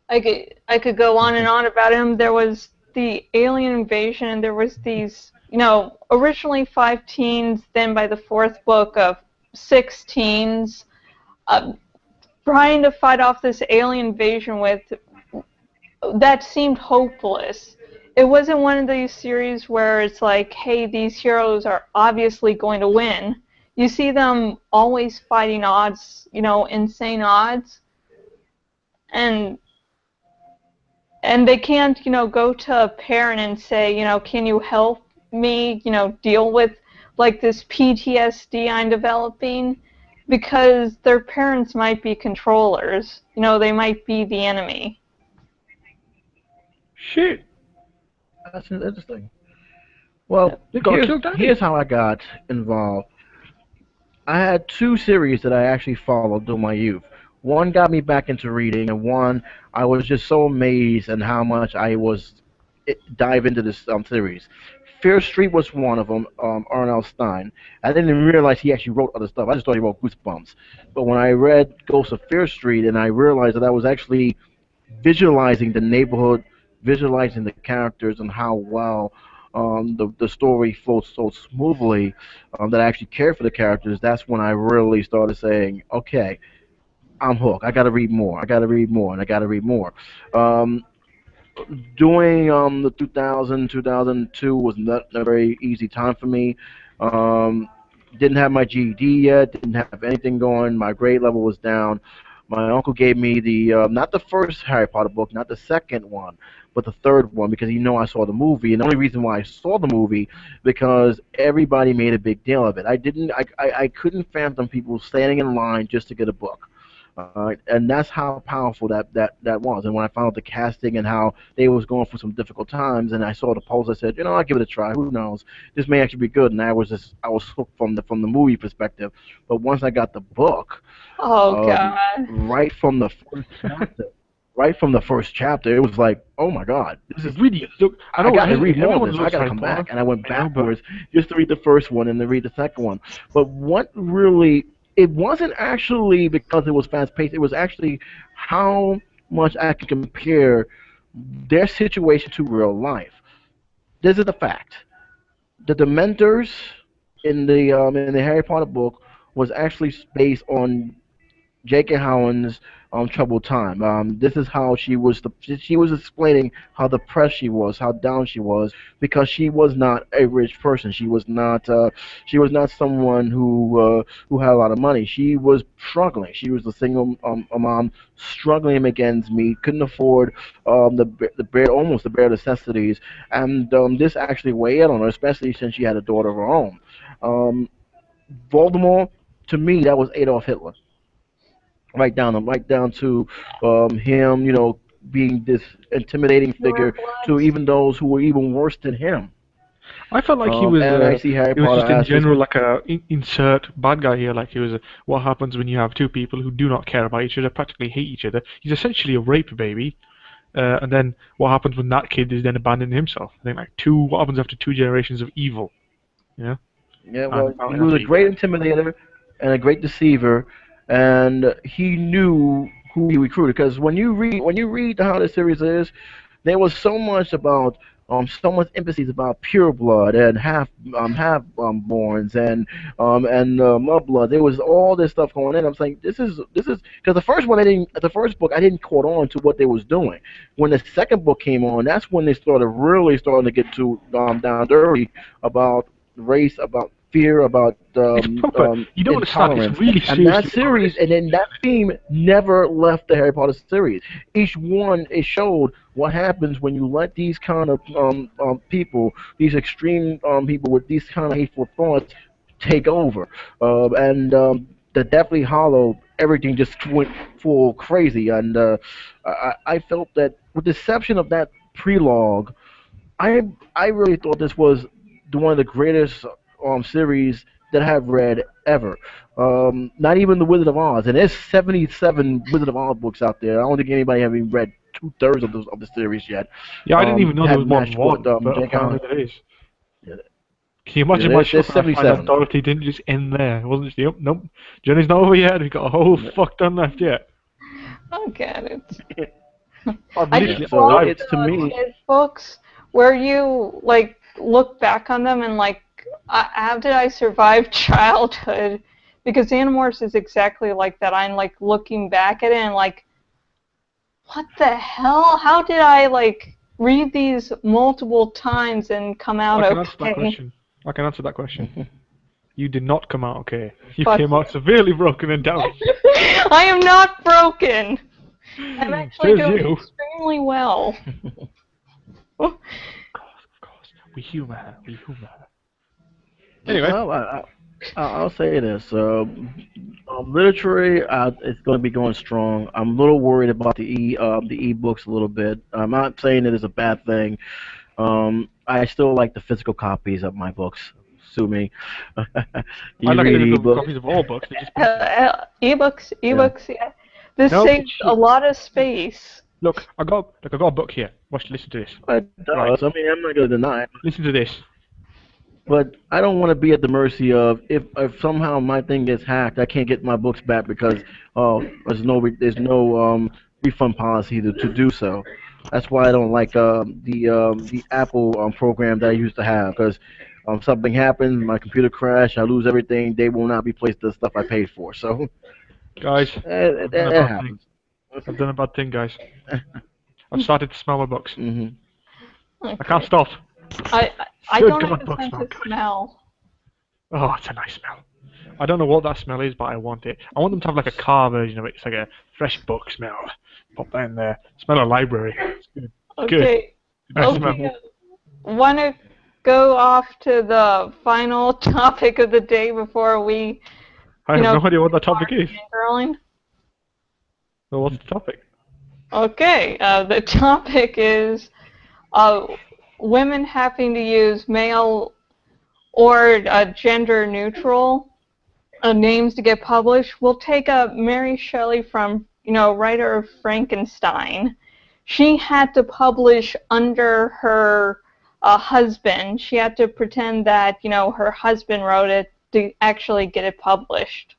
I could go on and on about him. There was the alien invasion, and there was these, originally 5 teens, then by the fourth book of 6 teens, uh, trying to fight off this alien invasion with that seemed hopeless. It wasn't one of these series where it's like, hey, these heroes are obviously going to win. You see them always fighting odds, insane odds, and they can't, go to a parent and say, can you help me, deal with like this PTSD I'm developing, because their parents might be controllers. They might be the enemy. Shit. That's interesting. Well, They got killed, didn't here's they? how I got involved. I had two series that I actually followed during my youth. One got me back into reading, and one I was just so amazed at how much I was dive into this series. Fear Street was one of them, Arnell Stein. I didn't realize he actually wrote other stuff. I just thought he wrote Goosebumps. But when I read Ghost of Fear Street, and I realized that I was actually visualizing the neighborhood, visualizing the characters, and how well the story flows so smoothly that I actually care for the characters. That's when I really started saying, okay, I'm hooked. I got to read more. I got to read more, and I got to read more. Um, Doing the 2000 2002 was not a very easy time for me. Um, didn't have my GED yet. Didn't have anything going. My grade level was down. My uncle gave me the not the first Harry Potter book, not the second one, but the third one because I saw the movie. And the only reason why I saw the movie because everybody made a big deal of it. I couldn't fathom people standing in line just to get a book. And that's how powerful that was. And when I found out the casting and how they was going through some difficult times, and I saw the post, I said, I'll give it a try. Who knows? This may actually be good. And I was hooked from the movie perspective. But once I got the book, Oh um, God. right from the first chapter, right from the first chapter, it was like, oh my God, Really, look, I I know got to read more of everyone this. I loves got to Harry come Potter. back, and I went I know, but backwards just to read the first one and then read the second one. But what really, it wasn't actually because it was fast paced. It was actually how much I can compare their situation to real life. This is the fact: the Dementors in the Harry Potter book was actually based on J.K. Rowling's troubled time. This is how she was explaining how depressed she was, how down she was, because she was not a rich person. She was not someone who had a lot of money. She was struggling. She was a single a mom struggling to make ends meet, couldn't afford the bare almost the bare necessities, and this actually weighed on her, especially since she had a daughter of her own. Um, Voldemort, to me, that was Adolf Hitler right down to him, being this intimidating Pure figure to bloods. even those who were even worse than him. I felt like And I see Harry he was Potter just in as this. general like a insert bad guy here. Like he was what happens when you have two people who do not care about each other, practically hate each other. He's essentially a rape baby. And then what happens when that kid is then abandoning himself? I think like what happens after two generations of evil, you know? Yeah, And well, apparently he that's was a what you great get. intimidator and a great deceiver, and he knew who he recruited. Because when you read how the series is, there was so much about so much emphasis about pure blood and half borns and mud blood. There was all this stuff going in. I'm saying this is because the first book I didn't caught on to what they was doing. When the second book came on, that's when they started really starting to get to down dirty about race, about fear, about It's proper. You don't understand. It's intolerance. really And that seriously series, progressive. and then that theme never left the Harry Potter series. Each one, it showed what happens when you let these kind of people, these extreme people with these kind of hateful thoughts, take over. And the Deathly Hollow, everything just went full crazy. And I felt that, with the exception of that prelogue, I really thought this was one of the greatest series that I have read ever. Not even the Wizard of Oz, and there's 77 Wizard of Oz books out there. I don't think anybody have even read two-thirds of the series yet. Yeah, I didn't even know there Had was more than matched what one, but J.K. apparently Rowling. there is. Yeah, Can you yeah, imagine my there's shock when I find out 77. Dorothy didn't just end there? It wasn't just, nope, journey's not over yet. We've got a whole Yeah, fuck ton left yet. I get it. I've I yeah. literally, just So love I've, it's to the me. kid books where you like look back on them and like, how did I survive childhood? Because Animorphs is exactly like that. I'm like looking back at it and like, what the hell? How did I like read these multiple times and come out I can answer that okay? question. I can answer that question. You did not come out okay. You Fuck came you. out severely broken and damaged. I am not broken. I'm actually Says doing you. extremely well. Of course. We humour her. We humour her. Anyway, Well, I'll say this. Literary, it's going to be going strong. I'm a little worried about the ebooks a little bit. I'm not saying that it's a bad thing. I still like the physical copies of my books. Sue me. I You like read physical ebooks. copies of all books. They're just better. Yeah. Ebooks, yeah. This No, saves a lot of space. look, I got a book here. Watch, listen to this. It Right, does. I mean, I'm not going to deny it. listen to this. But I don't want to be at the mercy of, if somehow my thing gets hacked, I can't get my books back because there's no refund policy to do so. That's why I don't like the Apple program that I used to have, because something happens, my computer crash, I lose everything, they will not replace the stuff I paid for. So Guys, I've done a it bad thing. happens. I've done a bad thing, guys. I've started to smell my books. Hmm. I can't Okay. stop. I I Good don't have God, a books sense smell of good. smell. Oh, it's a nice smell. I don't know what that smell is, but I want it. I want them to have like a car version of it. It's like a fresh book smell. Pop that in there. Smell a library. It's good. It's good. Okay. Nice smell. Okay. Want to go off to the final topic of the day before we, I you have know, no idea what that topic is. girling? So what's the topic? Okay, the topic is uh, women having to use male or gender neutral names to get published. We'll take Mary Shelley from, writer of Frankenstein. She had to publish under her husband. She had to pretend that, her husband wrote it to actually get it published.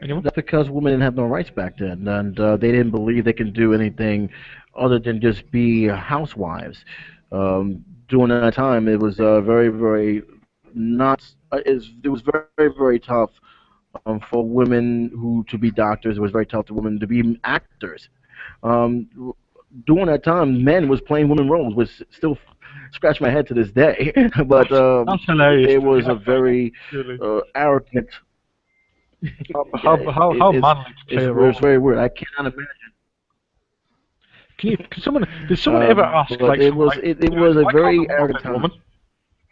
Anyone? That's because women didn't have no rights back then, and they didn't believe they can do anything other than just be housewives. During that time, it was very, very not. It was very, very tough for women who to be doctors. It was very tough for women to be actors. Um, During that time, men was playing women roles, which still scratch my head to this day. But That's hilarious it to me. was a very Really. arrogant. How, Yeah, how manly to play a role. it's very weird. I cannot imagine. Did someone ever ask But like someone like it was a why can't a very woman arrogant play a time. woman?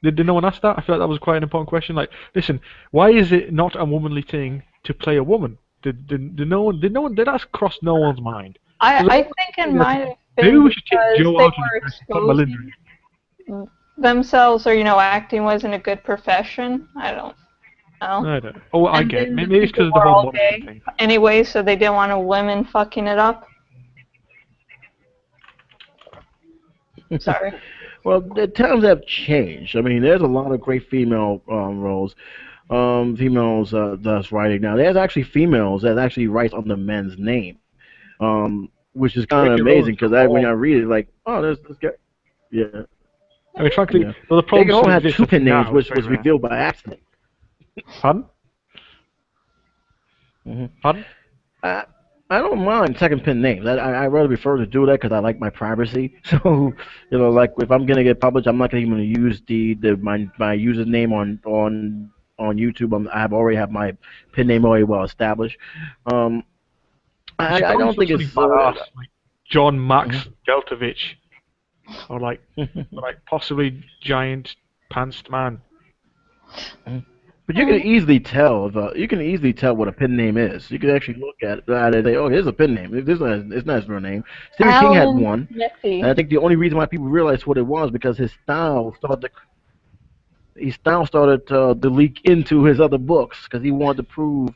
Did no one ask that? I feel like that was quite an important question. Like, listen, why is it not a womanly thing to play a woman? Did that cross no one's mind? I think it might have Maybe been we should take because Joe they out of were the question. Put Melinda in. exposing themselves, or acting wasn't a good profession. I don't know. I don't know. Oh, I And get it. then the Maybe it's people because of the were whole all modeling gay thing. anyway, so they didn't want women fucking it up. Sorry. Well, the times have changed. I mean, there's a lot of great female roles, females that's writing now. There's actually females that actually writes under men's name, which is kind of J.K. Rowling amazing because when I all. read it, like, oh, there's this guy. Yeah, I mean, frankly, yeah. well, the J.K. problem still Rowling had exists. two I think pen names, now it's which very was rare. revealed by accident. Pardon? Hmm. Pardon? I, I don't mind second pen names. I rather prefer to do that because I like my privacy. So, like if I'm gonna get published, I'm not gonna even use my username on YouTube. I have already have my pen name already well established. Um, You should I call don't yourself think something it's. badass, like John Max Mhm. Deltovich, or like possibly Giant Pantsed Man. But you can easily tell you can easily tell what a pen name is. You can actually look at it and say, "Oh, here's a pen name. It's not his real name." Stephen King had Alan one, and I Smithee. think the only reason why people realized what it was because his style started to leak into his other books because he wanted to prove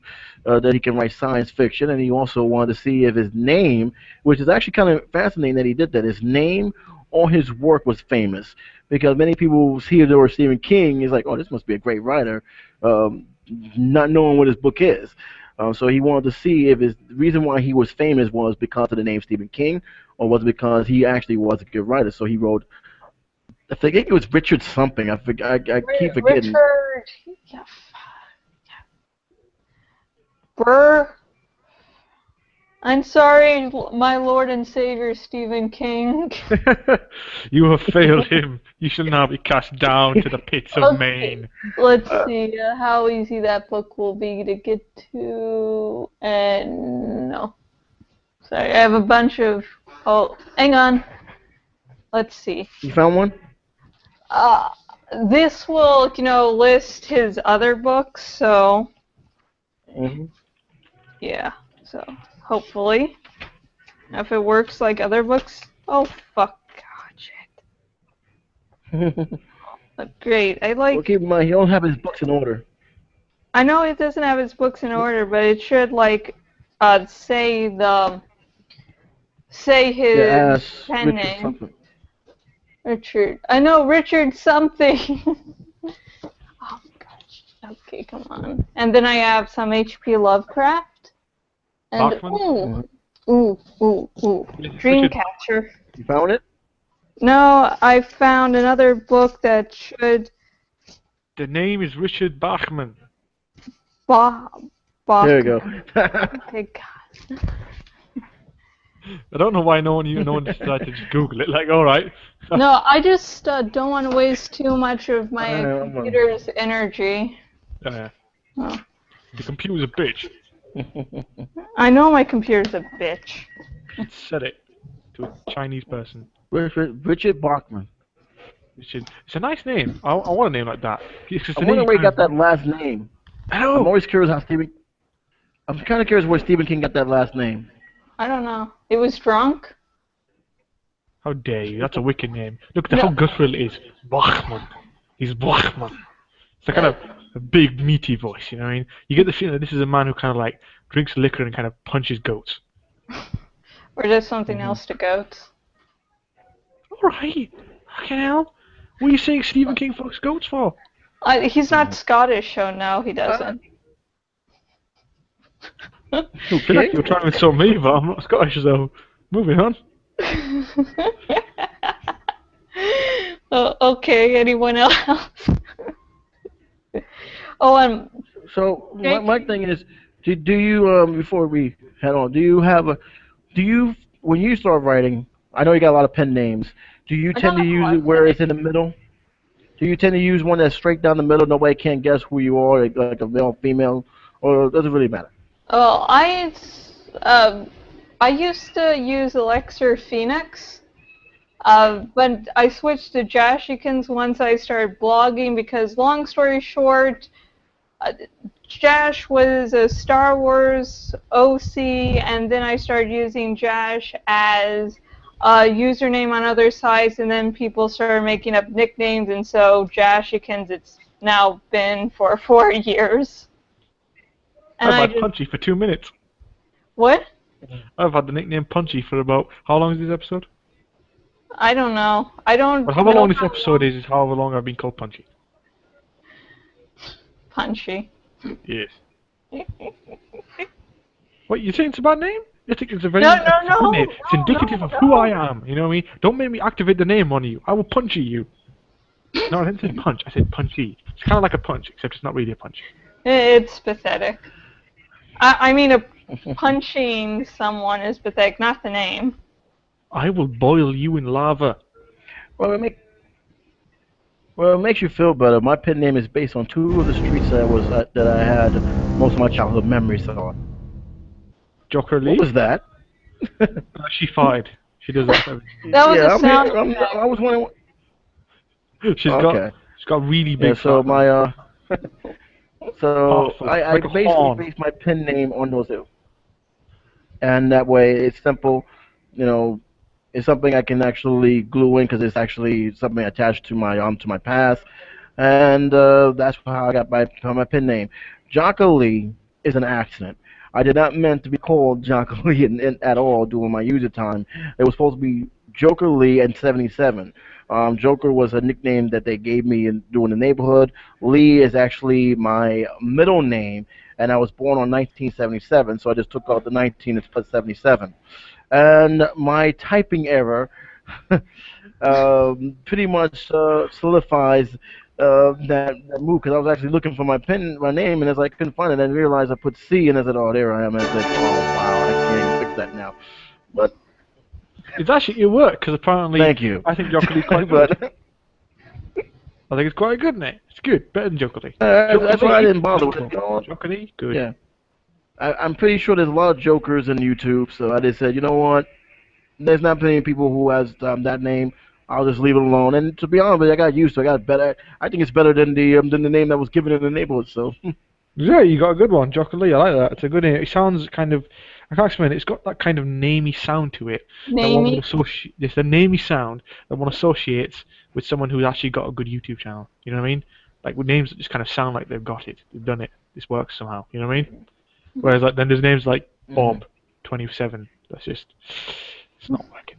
that he can write science fiction, and he also wanted to see if his name, which is actually kind of fascinating that he did that, his name or his work was famous because many people see the word Stephen King is like, oh, this must be a great writer, um, not knowing what his book is. So he wanted to see if the reason why he was famous was because of the name Stephen King, or was it because he actually was a good writer. So he wrote, I think it was Richard something. I keep forgetting. Richard Burr. I'm sorry, my Lord and Savior Stephen King. You have failed him. You shall now be cast down to the pits of Okay, Maine. let's see how easy that book will be to get to. And no. Sorry, I have a bunch of. Oh, hang on. Let's see. You found one? Uh, this will, list his other books, so Hmm. yeah. So hopefully, if it works like other books. Oh fuck, God, shit. Great. Well, keep in mind he don't have his books in order. I know it doesn't have his books in order, but it should say Yeah, his ask pen Richard name. something. Richard. I know Richard something. Oh gosh. Okay, come on. And then I have some H.P. Lovecraft. And Bachman? ooh, Mhm. ooh. Richard. Dreamcatcher. You found it? No, I found another book that should The name is Richard Bachman. Bach. There you go. Okay, God. I don't know why no one decided to just Google it. Like, all right. No, I just don't want to waste too much of my I'm on. computer's energy. Yeah. Oh. The computer's a bitch. I know my computer's a bitch. It said it to a Chinese person. Richard Bachman. It's a nice name. I want a name like that. It's I wonder where he got that last name. I I'm know. always curious how Stephen. I'm kind of curious where Stephen King got that last name. I don't know. It was drunk? How dare you? That's a wicked name. Look at No. how guttural it is. Bachman. He's Bachman. It's a kind Uh, of a big, meaty voice, you know what I mean? You get the feeling that this is a man who kind of like drinks liquor and kind of punches goats. or just something Hmm. else to goats. Alright. Fucking hell. What are you saying Stephen King fucks goats for? He's not Scottish, so no, he doesn't. I feel like you're trying to insult me, but I'm not Scottish, so moving on. Oh, okay, anyone else? Oh, and So my thing is, do you before we head on, do you when you start writing? I know you got a lot of pen names. Do you I tend don't to have a use lot it of where pen it's in the middle? Do you tend to use one that's straight down the middle, nobody can guess who you are, like a male, female, or does it really matter? Oh, I used to use Elixir Phoenix, but I switched to Jashikins once I started blogging because, long story short, uh, Jash was a Star Wars OC, and then I started using Jash as a username on other sites, and then people started making up nicknames, and so Jashikins it's now been for 4 years. And I've I had just, Punchy for 2 minutes. what? I've had the nickname Punchy for about, how long is this episode? I don't know. I don't Well, however know long this how episode is however long I've been called Punchy. punchy. Yes. What, you saying it's a bad name? I think it's a No, it's a good name. It's no, indicative of who I am, you know what I mean? Don't make me activate the name on you. I will punchy you. No, I didn't say punch, I said punchy. It's kind of like a punch, except it's not really a punch. It's pathetic. I mean, punching someone is pathetic, not the name. I will boil you in lava. Well, it makes you feel better. My pen name is based on two of the streets that I had most of my childhood memories on. What Jockerlee? was that? She farted. She does that for everything. That was Yeah, a I'm sound here. effect. I was wondering. Okay. She's got really Yeah. big So fat my lips. Half so full, I like a basically horn. base my pen name on those two, and that way it's simple. You know, it's something I can actually glue in because it's actually something attached to my past, and that's how I got my pen name. Jockerlee is an accident. I did not meant to be called Jockerlee at all during my user time. It was supposed to be Joker Lee and 77. Joker was a nickname that they gave me during the neighborhood. Lee is actually my middle name, and I was born on 1977, so I just took out the 19 and put 77. And my typing error pretty much solidifies that move because I was actually looking for my name, and as I couldn't find it, I realized I put C, and I said, "Oh, there I am." And I said, "Oh, wow, I can't even fix that now." But It's actually it worked because apparently thank you. I think Jockerlee's quite good. But I think it's quite a good name. It's good, better than Jockerlee. that's why I Jockerlee, didn't bother with it. neutral. Jockerlee, good. Yeah, I'm pretty sure there's a lot of jokers in YouTube, so I just said, you know what? There's not many people who has that name. I'll just leave it alone. And to be honest with you, I got used to it. I got better. I think it's better than the name that was given in the neighborhood. So Yeah, you got a good one, Jockerlee. I like that. It's a good name. It sounds kind of, I can't explain it. It's got that kind of namey sound to it that one would Namey. associate. It's a namey sound that one associates with someone who's actually got a good YouTube channel. You know what I mean? Like with names that just kind of sound like they've got it. They've done it. This works somehow. You know what I mean? Whereas like then there's names like Bob 27. That's just, it's not working.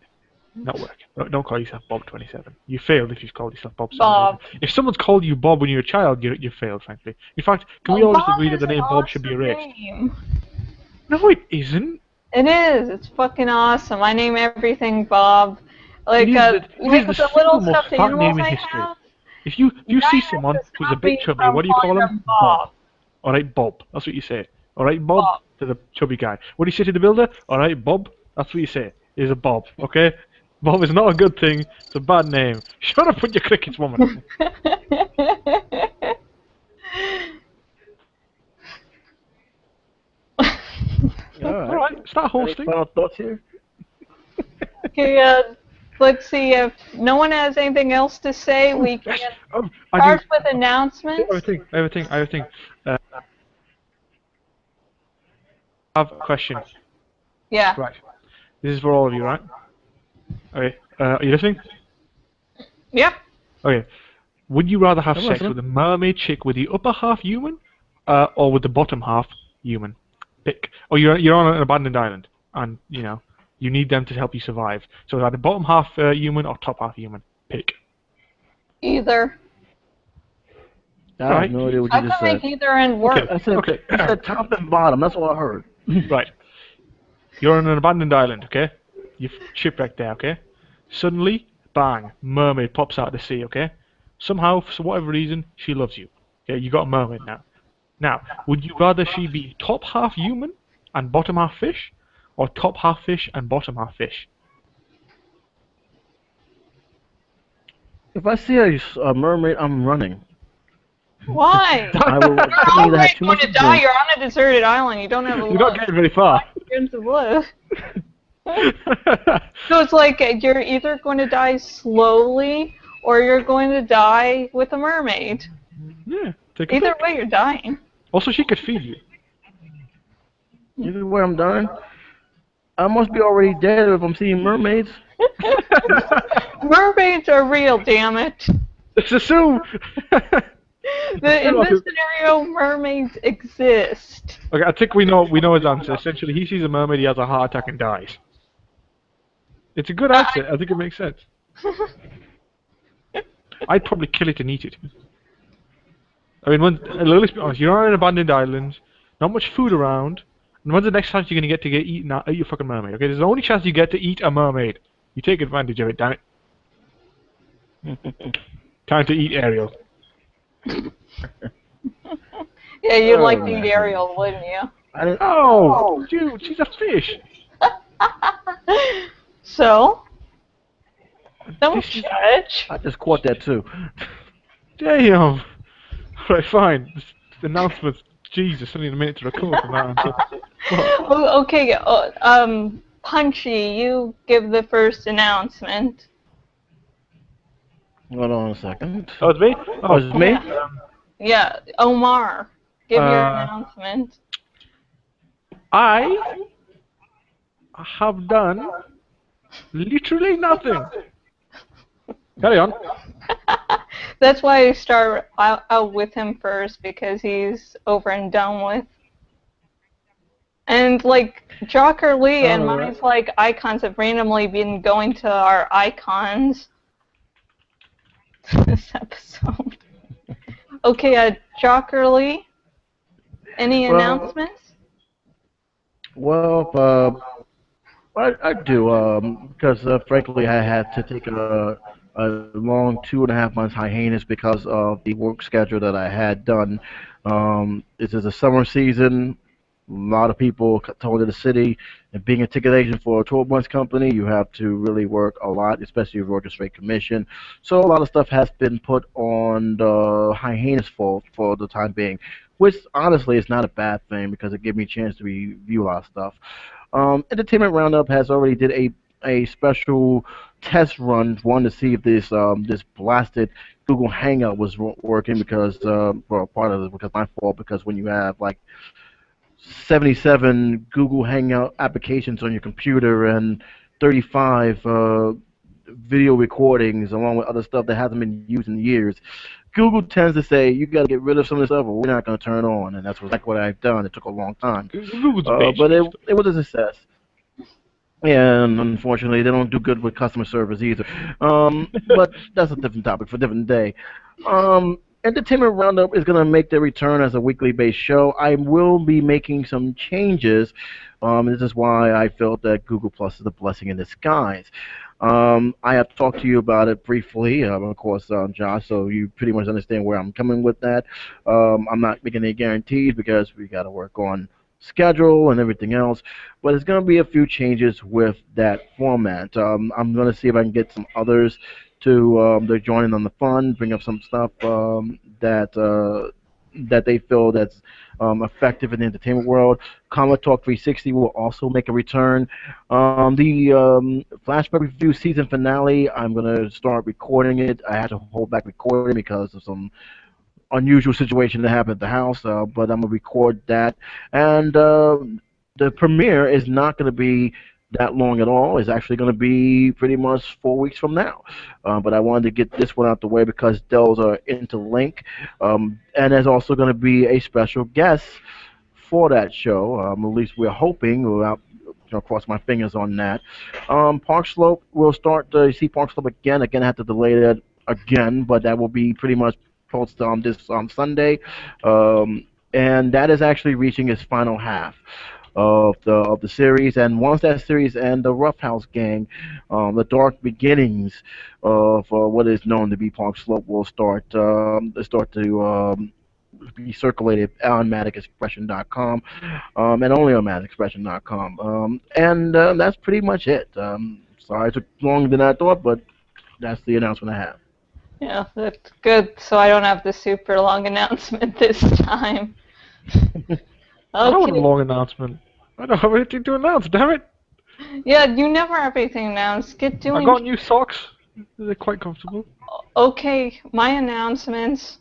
Not working. Don't call yourself Bob 27. You failed if you've called yourself Bob 7. Bob. If someone's called you Bob when you're a child, you failed, frankly. In fact, can we all just Bob agree that is the name an Bob should be awesome erased? name. No, it isn't. It is. It's fucking awesome. I name everything Bob. Like, It is the, like it is the the little single most stuffed fun name animals in I history. have. If you see Giant someone has who's a stopped bit me chubby, from what do you call calling them? them Bob. All right, Bob. That's what you say. All right, Bob, Bob. to the chubby guy. What do you say to the builder? All right, Bob. That's what you say. Is a Bob. Okay. Bob is not a good thing. It's a bad name. Shut up with your crickets, woman. all All right. right, start Any hosting. final thoughts here? Okay, let's see if no one has anything else to say. We can Yes. Oh, I start do. with I announcements. have a thing. I have a thing. have a question. Yeah. Right. This is for all of you, right? Okay. Are you listening? Yep. Okay. Would you rather have I'm sex listening. with a mermaid chick with the upper half human, or with the bottom half human? Pick. Or you're on an abandoned island, and you need them to help you survive. So either bottom half human or top half human. Pick. Either. I have Right. no idea what I you can just make said. either end work. I said, Okay. you said top and bottom. That's all I heard. Right. You're on an abandoned island, okay? You've shipwrecked there, okay? Suddenly, bang, mermaid pops out of the sea, okay? Somehow, for whatever reason, she loves you. Okay, you got a mermaid now. Now, would you rather she be top half human and bottom half fish, or top half fish and bottom half fish? If I see a mermaid, I'm running. Why? I will You're continue to have already too going much to to die. drink. You're on a deserted island. You don't have a You're not lot getting very far. of live. So it's like you're either going to die slowly or you're going to die with a mermaid. Yeah, take a Either pick. way, you're dying. Also, she could feed you. Either way, I'm done. I must be already dead if I'm seeing mermaids. Mermaids are real, damn it. Let's assume. In this scenario, mermaids exist. Okay, I think we know his answer. Essentially, he sees a mermaid, he has a heart attack and dies. It's a good answer. I think it makes sense. I'd probably kill it and eat it. I mean, let's be honest. You're on an abandoned island, not much food around. And when's the next chance you're gonna get to get eaten? Eat your fucking mermaid. Okay, there's the only chance you get to eat a mermaid. You take advantage of it, damn it. Time to eat Ariel. Yeah, you'd like to eat Ariel, wouldn't you? Oh, dude, she's a fish. So? Don't This is- judge. I just caught that too. Damn. Right, fine. This announcement. Jesus, only a minute to recover from that answer. Oh, okay, Punchy, you give the first announcement. Hold on a second. Oh, it's me? Oh, it's me? Yeah, Omar, give your Uh, announcement. I have done literally nothing. Carry on. That's why I start out with him first, because he's over and done with. And like Jockerlee and mine's like icons have randomly been going to our icons this episode. Okay, Jockerlee, any announcements? Well, I do, because frankly I had to take a long 2.5 months hiatus because of the work schedule that I had done. This is a summer season. A lot of people told in the city, and being a ticket agent for a 12 months company, you have to really work a lot, especially if you're a straight commission. So a lot of stuff has been put on the hiatus for the time being, which honestly is not a bad thing because it gave me a chance to review a lot of stuff. Entertainment Roundup has already did a special test run, one to see if this blasted Google Hangout was working because well, part of it because my fault because when you have like 77 Google Hangout applications on your computer and 35 video recordings along with other stuff that hasn't been used in years. Google tends to say you got to get rid of some of this stuff, or we're not going to turn it on, and that's exactly what I've done. It took a long time, but it was a success. And unfortunately, they don't do good with customer service either. But that's a different topic for a different day. Entertainment Roundup is going to make their return as a weekly based show. I will be making some changes. This is why I felt that Google Plus is a blessing in disguise. I have talked to you about it briefly, of course, Josh, so you pretty much understand where I'm coming with that. I'm not making any guarantees because we got to work on schedule and everything else, but there's going to be a few changes with that format. I'm going to see if I can get some others to they're joining on the fun, bring up some stuff that they feel that's effective in the entertainment world. Comic Talk 360 will also make a return. The Flashback Review season finale, I'm going to start recording it. I had to hold back recording because of some unusual situation that happened at the house, but I'm going to record that. And the premiere is not going to be that long at all. It's actually going to be pretty much 4 weeks from now. But I wanted to get this one out the way because those are interlinked. And there's also going to be a special guest for that show. At least we're hoping. Without, cross my fingers on that. Park Slope will start. You see Park Slope again. Again, I have to delay that again, but that will be pretty much posted on this Sunday. And that is actually reaching its final half of the series. And once that series ends, the Rough House Gang, the dark beginnings of what is known to be Park Slope will start to be circulated on MagicExpression.com, and only on MagicExpression.com. And that's pretty much it. Sorry it took longer than I thought, but that's the announcement I have. Yeah, that's good. So I don't have the super long announcement this time. I don't want a Okay. long announcement. I don't have anything to announce, damn it. Yeah, you never have anything announced. Get I doing. got new socks. They're quite comfortable. Okay, my announcements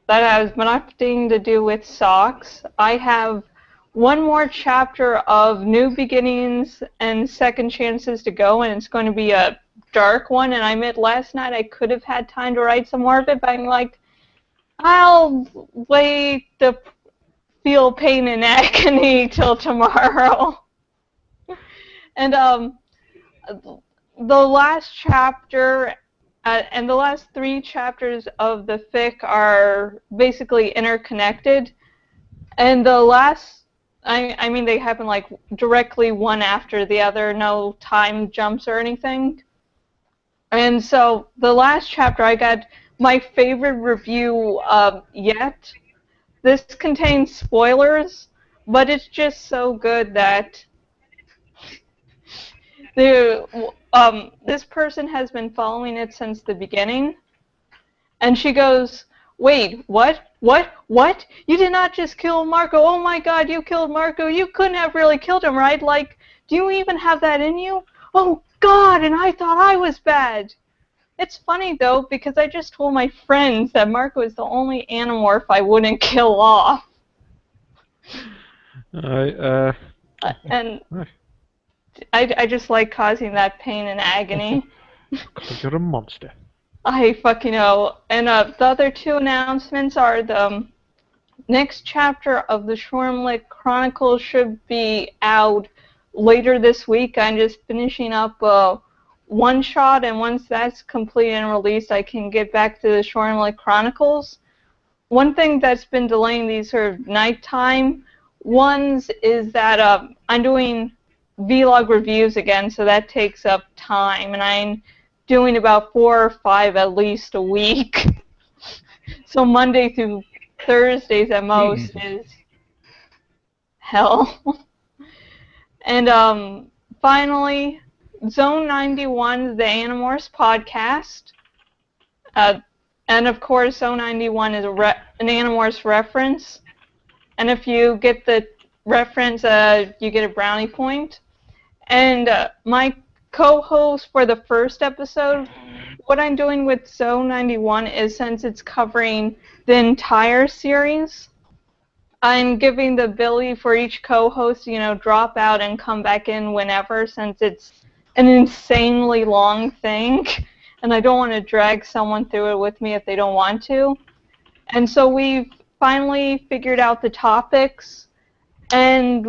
that has nothing to do with socks. I have one more chapter of New Beginnings and Second Chances to go, and it's going to be a dark one. And I admit last night I could have had time to write some more of it, but I'm like, I'll wait to feel pain and agony till tomorrow. And the last chapter and the last 3 chapters of the fic are basically interconnected. And the last, I mean, they happen like directly one after the other, no time jumps or anything. And so the last chapter, I got my favorite review yet. This contains spoilers, but it's just so good that this person has been following it since the beginning, and she goes, "Wait, what? What? What? You did not just kill Marco? Oh my God, you killed Marco! You couldn't have really killed him, right? Like, do you even have that in you? Oh God! And I thought I was bad." It's funny though because I just told my friends that Marco is the only Animorph I wouldn't kill off. Alright, And I just like causing that pain and agony. because you're a monster. I fucking know. And the other 2 announcements are the next chapter of the Shormlick Chronicles should be out later this week. I'm just finishing up one shot, and once that's complete and released, I can get back to the Shormlick Chronicles. One thing that's been delaying these sort of nighttime ones is that I'm doing vlog reviews again, so that takes up time, and I'm doing about 4 or 5 at least a week. So Monday through Thursdays at most is hell. And finally, Zone 91, the Animorphs podcast, and of course Zone 91 is an Animorphs reference, and if you get the reference, you get a brownie point. And my co-host for the first episode, what I'm doing with Zone 91 is, since it's covering the entire series, I'm giving the ability for each co-host to, drop out and come back in whenever, since it's an insanely long thing, and I don't want to drag someone through it with me if they don't want to. And so we've finally figured out the topics, and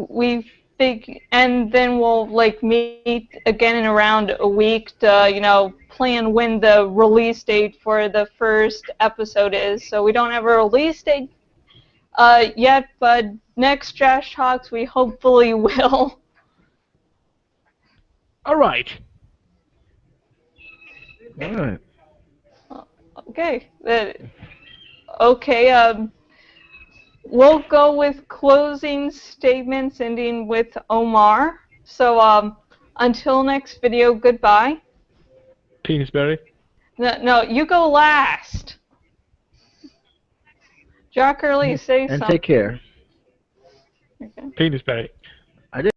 and then we'll meet again in around a week to plan when the release date for the first episode is. So we don't have a release date yet, but next Jash Talks we hopefully will. Alright. Alright. Okay. Okay. We'll go with closing statements ending with Omar. So until next video, goodbye. Penisberry. No, you go last. Jockerlee, say And something. take care. Okay. Penisberry. I did.